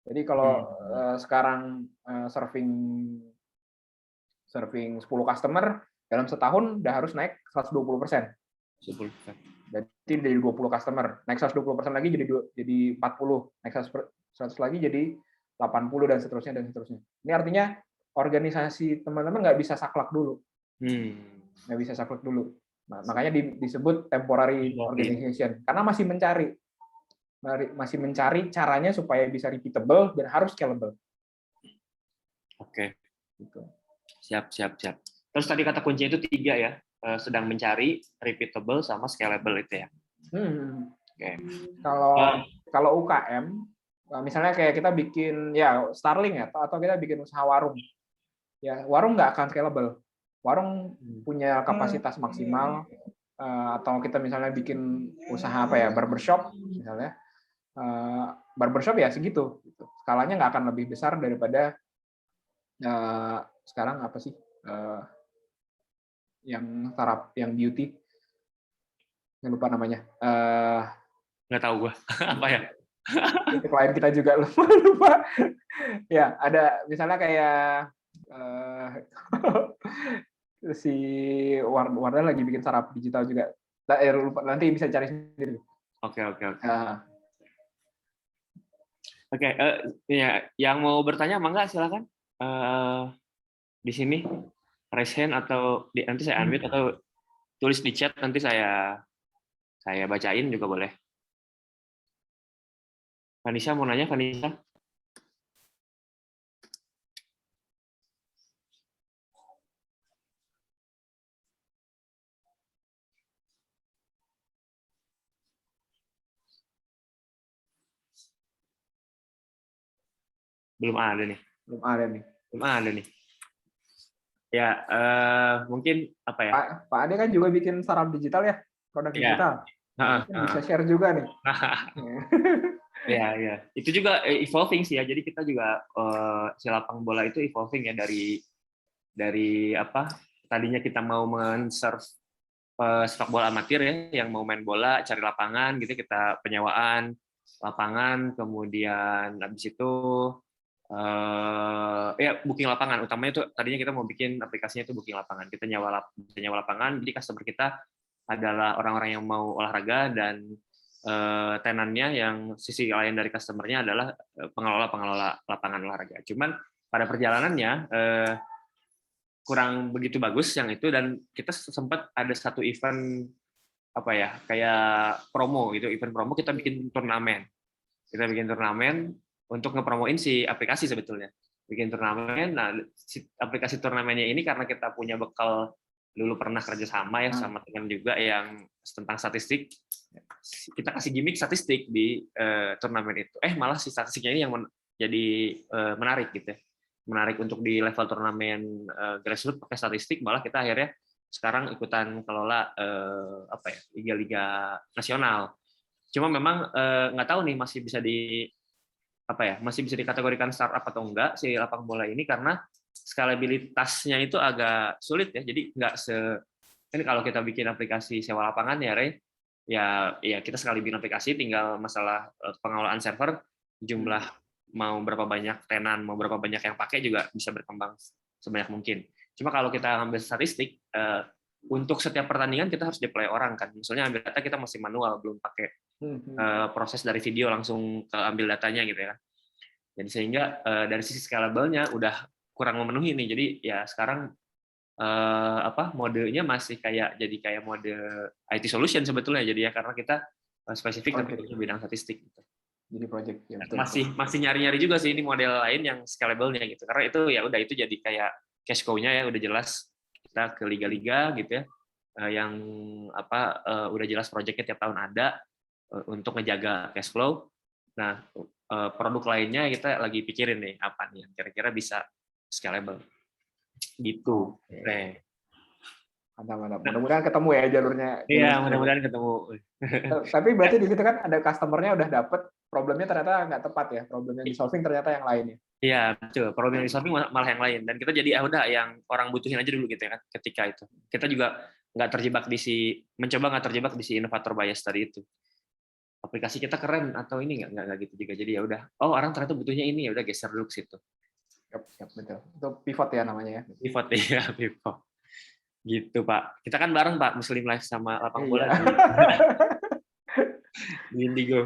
Jadi kalau sekarang serving 10 customer, dalam setahun udah harus naik 120%. Berarti dari 20 customer, naik 120% lagi jadi 40, naik 100 lagi jadi 80, dan seterusnya. Ini artinya organisasi teman-teman nggak bisa saklek dulu. Nggak bisa saklek dulu. Nah, makanya disebut temporary organization, karena masih mencari caranya supaya bisa repeatable dan harus scalable. Oke. Gitu. Siap. Terus tadi kata kuncinya itu 3 ya, sedang mencari, repeatable, sama scalable itu ya. Okay. Kalau UKM, misalnya kayak kita bikin ya Starling ya, atau kita bikin usaha warung, ya warung nggak akan scalable. Warung punya kapasitas maksimal, atau kita misalnya bikin usaha apa ya, barbershop misalnya, barbershop ya segitu. Skalanya nggak akan lebih besar daripada sekarang apa sih yang startup yang beauty, nggak lupa namanya. Nggak tahu gue apa ya. Itu klien kita juga lupa. Ya ada misalnya kayak si Wardah lagi bikin startup digital juga. Nanti bisa cari sendiri. Oke. Oke, ya, yang mau bertanya mangga silakan. Di sini raise hand, atau nanti saya unmute, atau tulis di chat, nanti saya bacain juga boleh. Vanessa mau nanya, Vanessa? Belum ada nih. Belum ada nih. Belum ada nih. Ya, mungkin apa ya? Pak Ade kan juga bikin startup digital ya, produk digital. Mungkin bisa share juga nih. Ya, ya. Itu juga evolving sih ya. Jadi kita juga si lapang bola itu evolving ya dari apa? Tadinya kita mau men-serve sepak bola amatir ya, yang mau main bola, cari lapangan gitu, kita penyewaan lapangan, kemudian habis itu ya booking lapangan. Utamanya itu tadinya kita mau bikin aplikasinya itu booking lapangan. Kita nyewa lapangan, jadi customer kita adalah orang-orang yang mau olahraga dan tenannya yang sisi lain dari customer-nya adalah pengelola lapangan olahraga. Cuman pada perjalanannya kurang begitu bagus yang itu, dan kita sempat ada satu event apa ya, kayak promo gitu, event promo, kita bikin turnamen. Kita bikin turnamen untuk ngepromoin si aplikasi sebetulnya. Bikin turnamen, nah si aplikasi turnamennya ini karena kita punya bekal dulu pernah kerja sama ya sama teman juga yang tentang statistik, kita kasih gimmick statistik di turnamen itu. Malah si statistiknya ini yang jadi menarik gitu ya. Menarik untuk di level turnamen grassroots pakai statistik, malah kita akhirnya sekarang ikutan kelola apa ya, liga-liga nasional. Cuma memang nggak tahu nih masih bisa masih bisa dikategorikan startup atau enggak si lapang bola ini, karena skalabilitasnya itu agak sulit ya. Jadi nggak ini kalau kita bikin aplikasi sewa lapangan ya Ray, ya kita sekali bikin aplikasi tinggal masalah pengelolaan server, jumlah mau berapa banyak tenan, mau berapa banyak yang pakai juga bisa berkembang sebanyak mungkin. Cuma kalau kita ambil statistik, untuk setiap pertandingan kita harus deploy orang kan. Misalnya ambil data kita masih manual, belum pakai proses dari video langsung ke ambil datanya gitu ya. Jadi sehingga dari sisi scalable-nya udah kurang memenuhi nih. Jadi ya sekarang modenya masih jadi kayak mode IT solution sebetulnya, jadi ya karena kita spesifik tapi di bidang statistik gitu. Jadi project ya, betul. Masih nyari-nyari juga sih ini model lain yang scalable-nya gitu. Karena itu ya udah, itu jadi kayak cash cow-nya ya udah jelas, kita ke liga-liga gitu ya. Yang udah jelas project-nya tiap tahun ada untuk ngejaga cash flow. Nah, produk lainnya kita lagi pikirin nih apa nih yang kira-kira bisa scalable. Gitu. Mantap. Mudah-mudahan ketemu ya jalurnya. Iya, mudah-mudahan ketemu. Tapi berarti di situ kan ada customer-nya udah dapet, problemnya ternyata nggak tepat ya, problem yang di solving ternyata yang lainnya. Iya, betul. Problem yang di solving malah yang lain. Dan kita jadi udah yang orang butuhin aja dulu gitu ya kan, ketika itu. Kita juga nggak terjebak mencoba nggak terjebak di si innovator bias tadi itu. Aplikasi kita keren atau ini nggak gitu juga. Jadi ya udah, orang ternyata butuhnya ini, ya udah geser dulu ke situ. Yap, betul. Itu pivot ya namanya ya. Pivot ya, pivot. Gitu Pak. Kita kan bareng Pak, Muslim Life sama lapang bola. Di Indigo.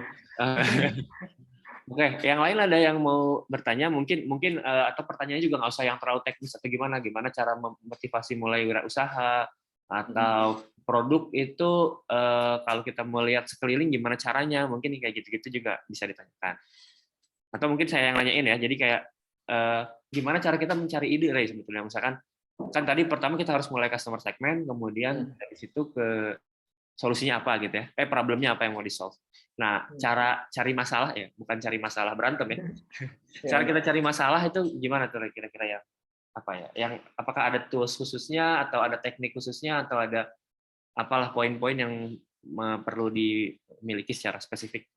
Oke, yang lain ada yang mau bertanya mungkin atau pertanyaannya juga nggak usah yang terlalu teknis atau gimana cara memotivasi mulai wirausaha atau produk itu, kalau kita mau lihat sekeliling gimana caranya, mungkin kayak gitu-gitu juga bisa ditanyakan. Atau mungkin saya yang nanyain ya, jadi kayak gimana cara kita mencari ide, Ray, sebetulnya. Misalkan, kan tadi pertama kita harus mulai customer segment, kemudian dari situ ke solusinya apa gitu ya, problemnya apa yang mau di-solve. Nah, cara cari masalah ya, bukan cari masalah berantem ya. Cara kita cari masalah itu gimana tuh kira-kira ya? Yang apakah ada tools khususnya, atau ada teknik khususnya, atau ada apalah poin-poin yang perlu dimiliki secara spesifik?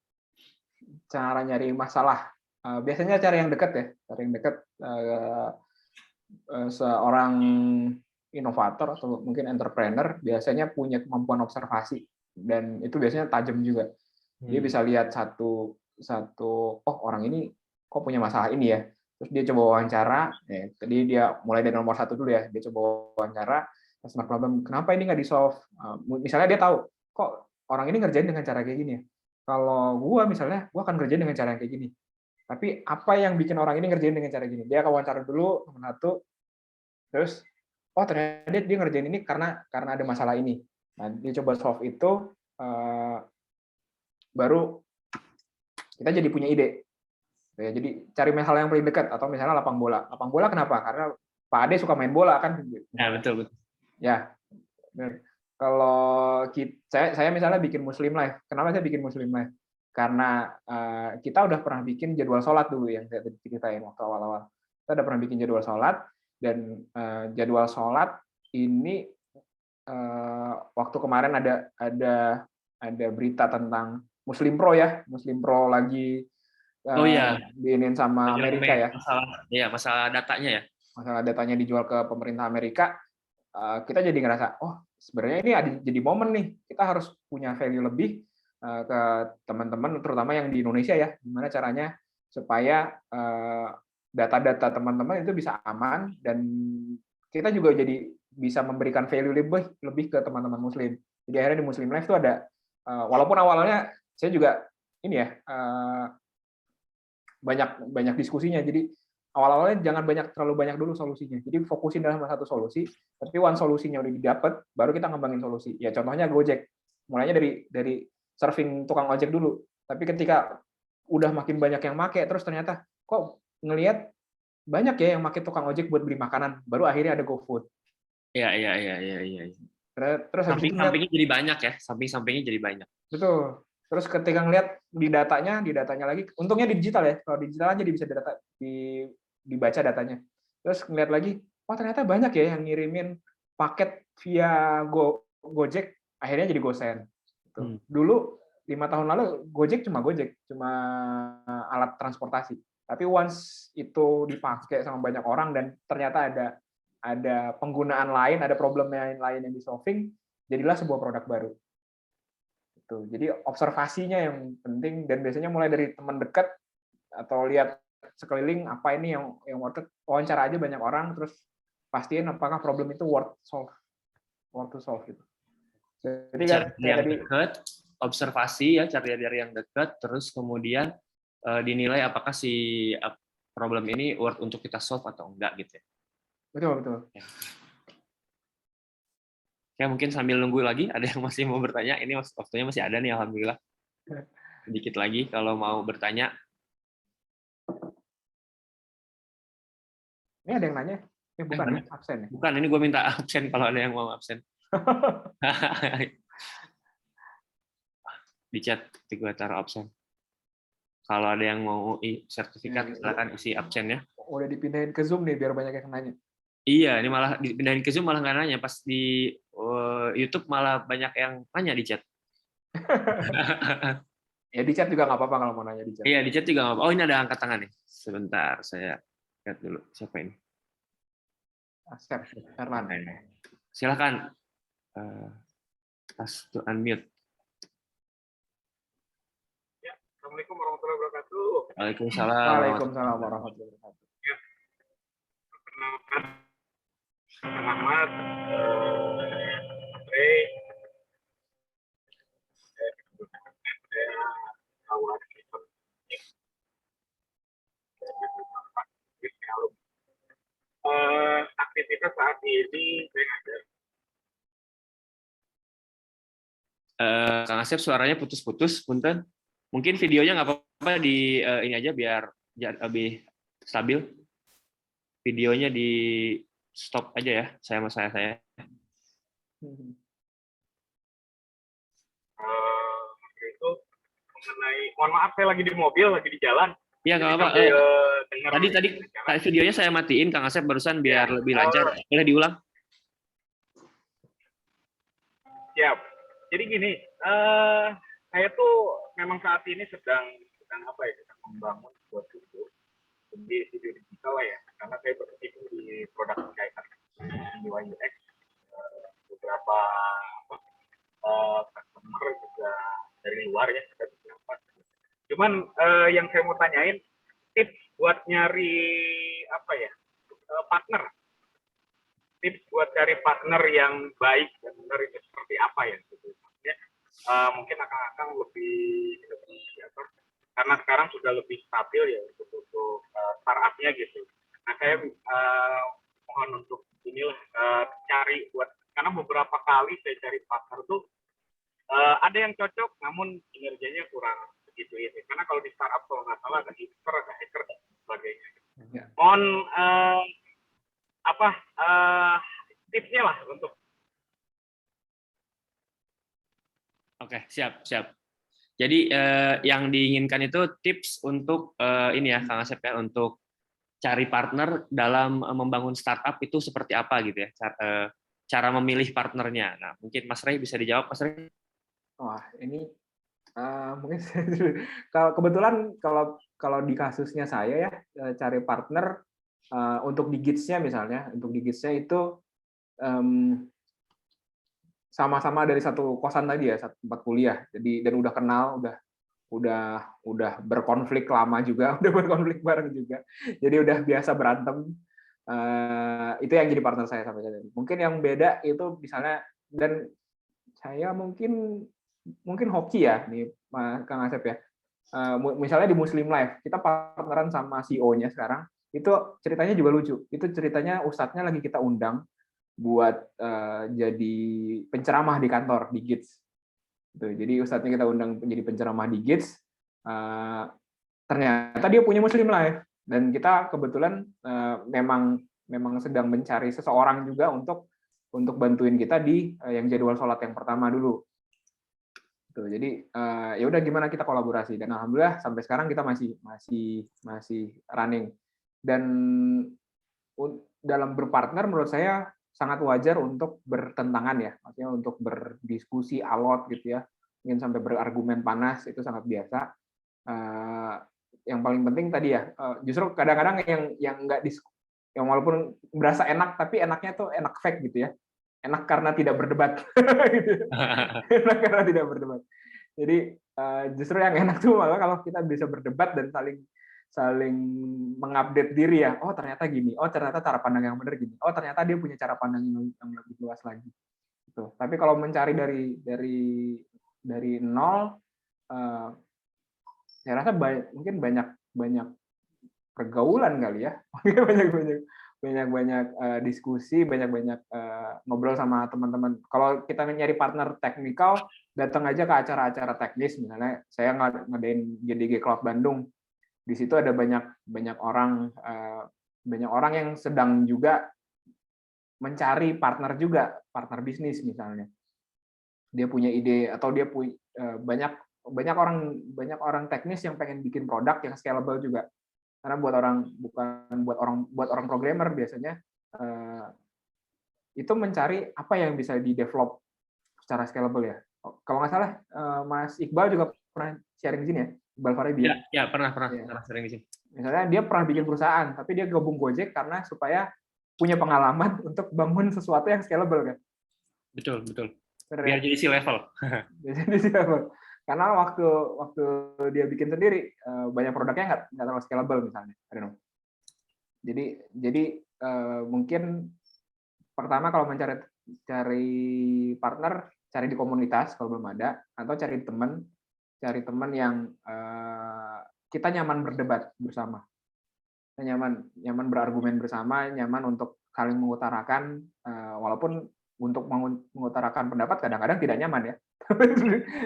Cara nyari masalah. Biasanya cari yang dekat ya, cari yang dekat. Seorang inovator atau mungkin entrepreneur biasanya punya kemampuan observasi, dan itu biasanya tajam juga. Dia bisa lihat satu orang ini kok punya masalah ini ya, terus dia coba wawancara. Tadi dia mulai dari nomor 1 dulu ya, dia coba wawancara customer problem, kenapa ini nggak di-solve. Misalnya dia tahu kok orang ini ngerjain dengan cara kayak gini ya, kalau gua akan ngerjain dengan cara yang kayak gini. Tapi apa yang bikin orang ini ngerjain dengan cara gini? Dia akan wawancara dulu nomor 1, terus ternyata dia ngerjain ini karena ada masalah ini. Nah, dia coba solve itu, baru kita jadi punya ide. Ya, jadi cari masalah yang paling dekat, atau misalnya lapang bola. Lapang bola kenapa? Karena Pak Ade suka main bola kan. Ya, betul. Ya. Kalau saya misalnya bikin Muslim Life. Kenapa saya bikin Muslim Life? karena kita udah pernah bikin jadwal sholat dulu yang saya ceritain waktu awal-awal. Kita udah pernah bikin jadwal sholat, dan jadwal sholat ini waktu kemarin ada berita tentang Muslim Pro ya, Muslim Pro lagi Oh iya, diinin sama lagi Amerika ya. masalah datanya ya. Masalah datanya dijual ke pemerintah Amerika, kita jadi ngerasa, oh sebenarnya ini jadi momen nih, kita harus punya value lebih ke teman-teman, terutama yang di Indonesia ya, gimana caranya supaya data-data teman-teman itu bisa aman, dan kita juga jadi bisa memberikan value lebih ke teman-teman Muslim. Jadi akhirnya di Muslim Life itu ada, walaupun awalnya saya juga ini ya banyak diskusinya, jadi awal-awalnya jangan terlalu banyak dulu solusinya. Jadi fokusin dalam satu solusi, tapi one solusinya udah didapat, baru kita ngembangin solusi. Ya contohnya Gojek, mulainya dari surfing tukang ojek dulu. Tapi ketika udah makin banyak yang make, terus ternyata kok ngelihat banyak ya yang make tukang ojek buat beli makanan, baru akhirnya ada GoFood. Iya. Terus samping-sampingnya jadi banyak ya, samping-sampingnya jadi banyak. Betul. Terus ketika ngelihat di datanya lagi, untungnya digital ya. Kalau digital aja bisa dibaca datanya. Terus ngelihat lagi, wah ternyata banyak ya yang ngirimin paket via Gojek, akhirnya jadi GoSend. Gitu. Dulu 5 tahun lalu Gojek cuma alat transportasi. Tapi once itu dipakai sama banyak orang dan ternyata ada penggunaan lain, ada problem lain yang di-solving, jadilah sebuah produk baru. Jadi observasinya yang penting, dan biasanya mulai dari teman dekat atau lihat sekeliling apa ini yang worth it, wawancara aja banyak orang, terus pastiin apakah problem itu worth to solve gitu. Jadi cari yang dekat, observasi ya, cari dari yang dekat, terus kemudian dinilai apakah si problem ini worth untuk kita solve atau enggak gitu ya. Betul. Ya. Ya, mungkin sambil nunggu lagi, ada yang masih mau bertanya. Ini waktunya masih ada nih, alhamdulillah. Sedikit lagi kalau mau bertanya. Ini ada yang nanya? Bukan ya, absen ya? Bukan, ini gue minta absen kalau ada yang mau absen. Di chat, gue taruh absen. Kalau ada yang mau sertifikat, silakan isi absen ya. Udah dipindahin ke Zoom nih, biar banyak yang nanya. Iya, ini malah dipindahin ke Zoom malah nggak nanya. Pas di YouTube malah banyak yang nanya di chat. Ya di chat juga nggak apa-apa kalau mau nanya di chat. Iya, di chat juga nggak apa-apa. Oh, ini ada angkat tangan nih. Sebentar, saya lihat dulu. Siapa ini? Asep, Erlan. Silakan. Ask to unmute. Ya, Assalamualaikum warahmatullahi wabarakatuh. Waalaikumsalam. Waalaikumsalam warahmatullahi wabarakatuh. Ya. Perkenalkan, Ahmad, Ray, aktivitas saat ini saya ngajar. Kang Asep suaranya putus-putus, punten. Mungkin videonya nggak apa-apa di ini aja biar lebih stabil. Videonya di stop aja ya, saya. Itu mengenai, mohon maaf saya lagi di mobil, lagi di jalan. Iya nggak apa-apa. Tadi videonya saya matiin, Kang Asep barusan biar lebih lancar. Boleh diulang? Siap. Jadi gini, saya tuh memang saat ini sedang membangun sebuah studio. Jadi studio digital lah ya, karena saya berkecimpung di produk designer UI UX, beberapa customer juga dari luar ya, ada beberapa. Cuman yang saya mau tanyain, tips buat nyari partner. Tips buat cari partner yang baik dan benar itu seperti apa ya? Gitu. Mungkin akan lebih karena sekarang sudah lebih stabil ya untuk startupnya gitu. Nah saya mohon untuk cari buat, karena beberapa kali saya cari partner tuh ada yang cocok namun kinerjanya kurang begitu ya. Karena kalau di startup kalau nggak salah ada hipster, ada hacker dan sebagainya. Mohon tipsnya lah untuk. Oke, siap. Jadi yang diinginkan itu tips untuk ini ya Kang Asep ya, untuk cari partner dalam membangun startup itu seperti apa gitu ya, cara memilih partnernya. Nah, mungkin Mas Rey bisa dijawab, Mas Rey. Wah, ini mungkin kalau kebetulan kalau di kasusnya saya ya, cari partner untuk di Gigs-nya misalnya, untuk di Gigs-nya itu sama-sama dari satu kosan tadi ya, satu tempat kuliah. Jadi dan udah kenal, udah berkonflik lama juga, udah berkonflik bareng juga. Jadi udah biasa berantem. Itu yang jadi partner saya sampai saat ini. Mungkin yang beda itu misalnya, dan saya mungkin hoki ya nih Kang Asep ya. Misalnya di Muslim Life, kita partneran sama CEO-nya sekarang. Itu ceritanya juga lucu. Itu ceritanya ustadznya lagi kita undang buat jadi penceramah di kantor di Gids. Jadi ustadznya kita undang jadi penceramah di Gids. Ternyata dia punya Muslim Life, dan kita kebetulan memang sedang mencari seseorang juga untuk bantuin kita di yang jadwal sholat yang pertama dulu. Jadi ya udah gimana kita kolaborasi, dan alhamdulillah sampai sekarang kita masih running. Dan dalam berpartner menurut saya sangat wajar untuk bertentangan ya, maksudnya untuk berdiskusi alot gitu ya, mungkin sampai berargumen panas, itu sangat biasa. Yang paling penting tadi ya, justru kadang-kadang yang nggak yang walaupun berasa enak, tapi enaknya tuh enak fake gitu ya, enak karena tidak berdebat. Gitu. Enak karena tidak berdebat. Jadi justru yang enak tuh malah kalau kita bisa berdebat dan saling mengupdate diri ya. Oh ternyata gini, oh ternyata cara pandang yang benar gini, oh ternyata dia punya cara pandang yang lebih luas lagi. Gitu. Tapi kalau mencari dari nol, saya rasa mungkin banyak pergaulan kali ya, banyak diskusi, banyak ngobrol sama teman-teman. Kalau kita nyari partner teknikal, datang aja ke acara-acara teknis, misalnya saya ngadain GDG Cloud Bandung. Di situ ada banyak orang yang sedang juga mencari partner juga, partner bisnis misalnya. Dia punya ide atau dia punya banyak orang teknis yang pengen bikin produk yang scalable juga. Karena buat orang programmer biasanya itu mencari apa yang bisa di develop secara scalable ya. Kalau nggak salah Mas Iqbal juga pernah sharing di sini ya, Iqbal Farabi. Ya, pernah sharing di sini. Misalnya dia pernah bikin perusahaan, tapi dia gabung Gojek karena supaya punya pengalaman untuk bangun sesuatu yang scalable kan. Betul. Biar jadi C-level. Jadi C-level. Karena waktu dia bikin sendiri banyak produknya nggak terlalu scalable misalnya. I don't know. Jadi mungkin pertama kalau cari partner, cari di komunitas kalau belum ada, atau cari teman yang kita nyaman berdebat bersama, kita nyaman berargumen bersama, nyaman untuk saling mengutarakan, walaupun untuk mengutarakan pendapat kadang-kadang tidak nyaman ya.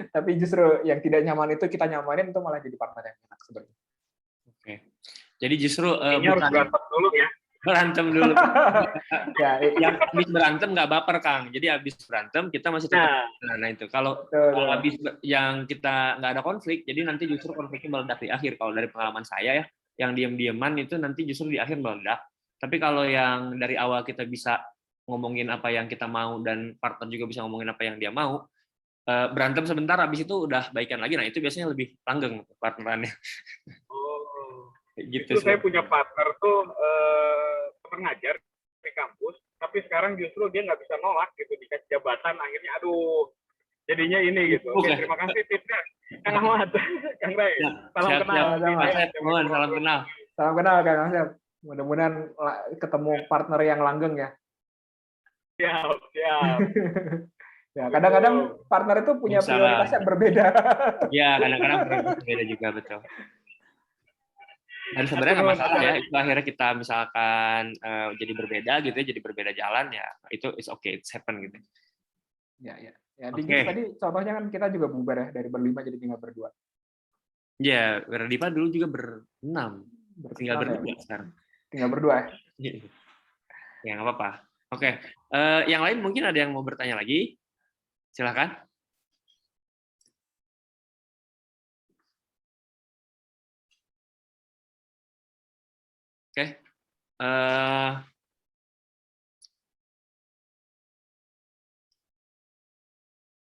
Tapi justru yang tidak nyaman itu kita nyamanin, itu malah jadi partner yang enak sebenarnya. Oke. Jadi justru harus berantem dulu ya. Berantem dulu. Ya, yang habis berantem nggak baper Kang. Jadi habis berantem kita masih tetap. Nah itu kalau habis yang kita nggak ada konflik, jadi nanti justru konfliknya meledak di akhir. Kalau dari pengalaman saya ya, yang diam-diaman itu nanti justru di akhir meledak. Tapi kalau yang dari awal kita bisa ngomongin apa yang kita mau dan partner juga bisa ngomongin apa yang dia mau, berantem sebentar habis itu udah baikan lagi. Nah itu biasanya lebih langgeng partnerannya. Gitu. Itu saya punya partner tuh pengajar di kampus, tapi sekarang justru dia nggak bisa nolak gitu, dikasih jabatan akhirnya aduh jadinya ini gitu. Oke, terima kasih tipsnya Kang Ahmad. Kang Ray, salam kenal. Salam kenal Kang Asep. Mudah-mudahan ketemu partner yang langgeng ya. Siap. Ya, kadang-kadang partner itu punya prioritas yang berbeda. Iya, kadang-kadang berbeda juga, betul. Dan sebenarnya nggak masalah ya, itu akhirnya kita misalkan jadi berbeda gitu ya, jadi berbeda jalan ya, itu it's okay, it's happen gitu. Ya. Tadi contohnya kan kita juga bubar ya, dari berlima jadi tinggal berdua. Iya, Radipa dulu juga berenam, tinggal berdua ya? Sekarang. Tinggal berdua ya? Ya nggak apa-apa. Oke, yang lain mungkin ada yang mau bertanya lagi? Silakan.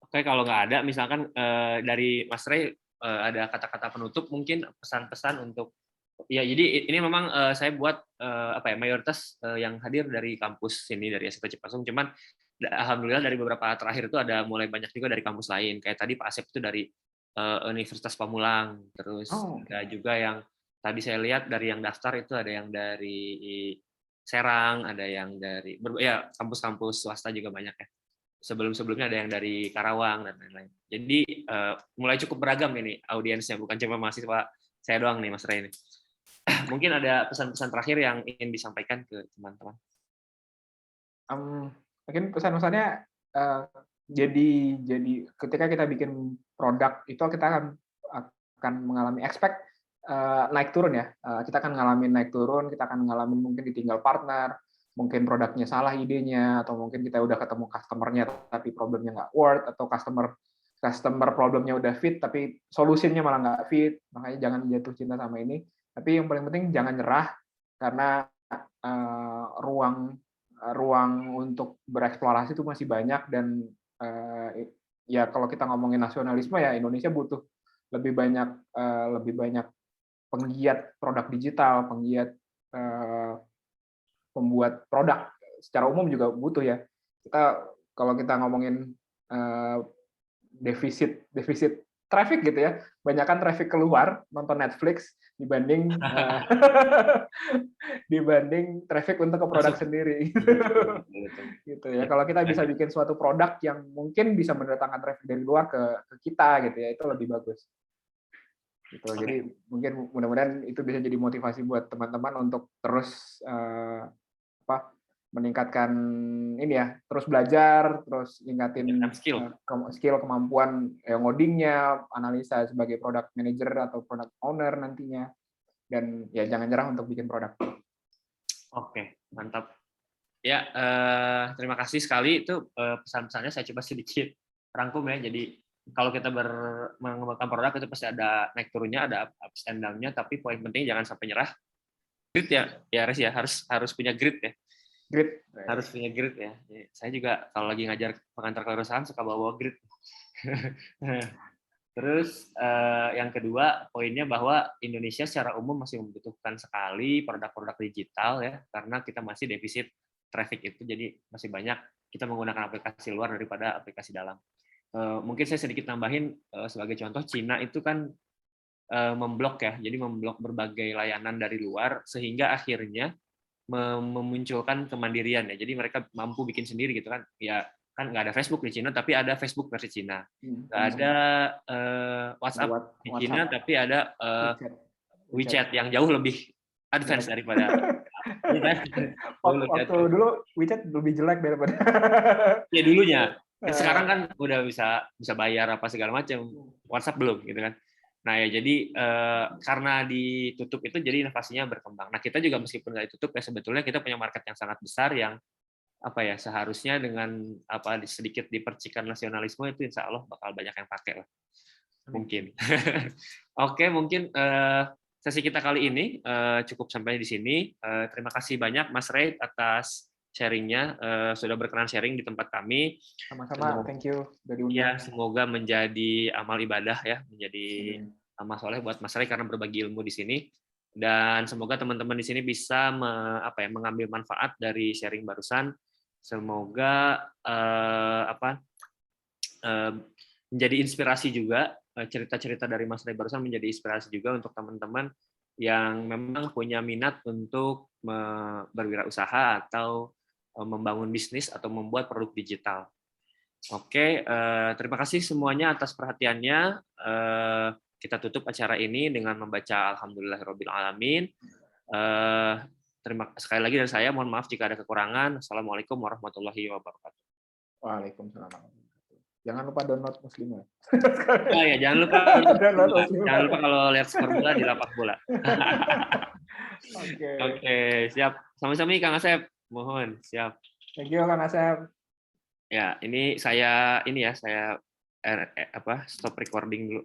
Oke, kalau nggak ada, misalkan dari Mas Ray ada kata-kata penutup, mungkin pesan-pesan untuk ya. Jadi ini memang saya buat apa ya, mayoritas yang hadir dari kampus sini dari SMK Cipasung. Cuman alhamdulillah dari beberapa terakhir itu ada mulai banyak juga dari kampus lain. Kayak tadi Pak Asep itu dari Universitas Pamulang, terus ada juga yang tadi saya lihat dari yang daftar itu ada yang dari Serang, ada yang dari ya kampus-kampus swasta juga banyak ya. Sebelum-sebelumnya ada yang dari Karawang dan lain-lain. Jadi mulai cukup beragam ini audiensnya, bukan cuma mahasiswa saya doang nih, Mas Ray ini. Mungkin ada pesan-pesan terakhir yang ingin disampaikan ke teman-teman. Mungkin pesan-pesannya jadi ketika kita bikin produk itu kita akan mengalami naik turun ya. Kita akan ngalamin naik turun, kita akan ngalamin mungkin ditinggal partner, mungkin produknya salah idenya, atau mungkin kita udah ketemu customer-nya tapi problemnya nggak work, atau customer problemnya udah fit tapi solusinya malah nggak fit. Makanya jangan jatuh cinta sama ini. Tapi yang paling penting jangan nyerah, karena ruang untuk bereksplorasi itu masih banyak. Dan ya kalau kita ngomongin nasionalisme ya, Indonesia butuh lebih banyak penggiat produk digital, penggiat pembuat produk secara umum juga butuh ya. Kalau kita ngomongin defisit traffic gitu ya, banyakkan traffic keluar nonton Netflix dibanding dibanding traffic untuk ke produk sendiri. Gitu ya. Kalau kita bisa bikin suatu produk yang mungkin bisa mendatangkan traffic dari luar ke kita gitu ya, itu lebih bagus. Gitu. Jadi mungkin mudah-mudahan itu bisa jadi motivasi buat teman-teman untuk terus meningkatkan ini ya, terus belajar, terus ningkatin skill kemampuan ngodingnya, analisa sebagai product manager atau product owner nantinya, dan ya jangan nyerah untuk bikin produk. Oke, mantap. Ya, terima kasih sekali, itu pesan-pesannya saya coba sedikit rangkum ya. Jadi kalau kita mengembangkan produk itu pasti ada naik turunnya, ada ups and down-nya, tapi poin penting jangan sampai nyerah. Grit ya Res ya, harus punya grit ya. Grit. Harus punya grit ya. Saya juga kalau lagi ngajar pengantar kewirausahaan suka bawa grit. Terus yang kedua poinnya bahwa Indonesia secara umum masih membutuhkan sekali produk-produk digital ya, karena kita masih defisit traffic itu, jadi masih banyak kita menggunakan aplikasi luar daripada aplikasi dalam. Mungkin saya sedikit nambahin sebagai contoh, Cina itu kan memblok ya, jadi memblok berbagai layanan dari luar sehingga akhirnya memunculkan kemandirian ya. Jadi mereka mampu bikin sendiri gitu kan. Ya kan nggak ada Facebook di Cina tapi ada Facebook versi Cina. Nggak ada WhatsApp di Cina tapi ada WeChat yang jauh lebih advance daripada waktu dulu WeChat lebih jelek daripada ya dulunya. Sekarang kan udah bisa bayar apa segala macam. WhatsApp belum gitu kan. Nah ya jadi karena ditutup itu jadi inovasinya berkembang. Nah kita juga meskipun nggak ditutup ya sebetulnya kita punya market yang sangat besar yang apa ya seharusnya dengan sedikit dipercikan nasionalisme itu insya Allah bakal banyak yang pakai lah. Mungkin. Oke, mungkin sesi kita kali ini cukup sampai di sini. Terima kasih banyak Mas Ray atas sharingnya, sudah berkenan sharing di tempat kami. Sama-sama, thank you. Ya, semoga menjadi amal ibadah ya, menjadi amal soleh buat Mas Ray karena berbagi ilmu di sini. Dan semoga teman-teman di sini bisa mengambil manfaat dari sharing barusan. Semoga menjadi inspirasi juga, cerita-cerita dari Mas Ray barusan menjadi inspirasi juga untuk teman-teman yang memang punya minat untuk berwirausaha atau membangun bisnis atau membuat produk digital. Oke, terima kasih semuanya atas perhatiannya. Kita tutup acara ini dengan membaca Alhamdulillahirabbil alamin. Sekali lagi dari saya, mohon maaf jika ada kekurangan. Assalamualaikum warahmatullahi wabarakatuh. Waalaikumsalam. Jangan lupa download Muslimah. Oh ya, jangan lupa kalau lihat skor bola di lapak bola. Oke, siap. Sama-sama Kang Asep. Mohon, siap. Thank you Kang Asep. Ya, ini saya stop recording dulu.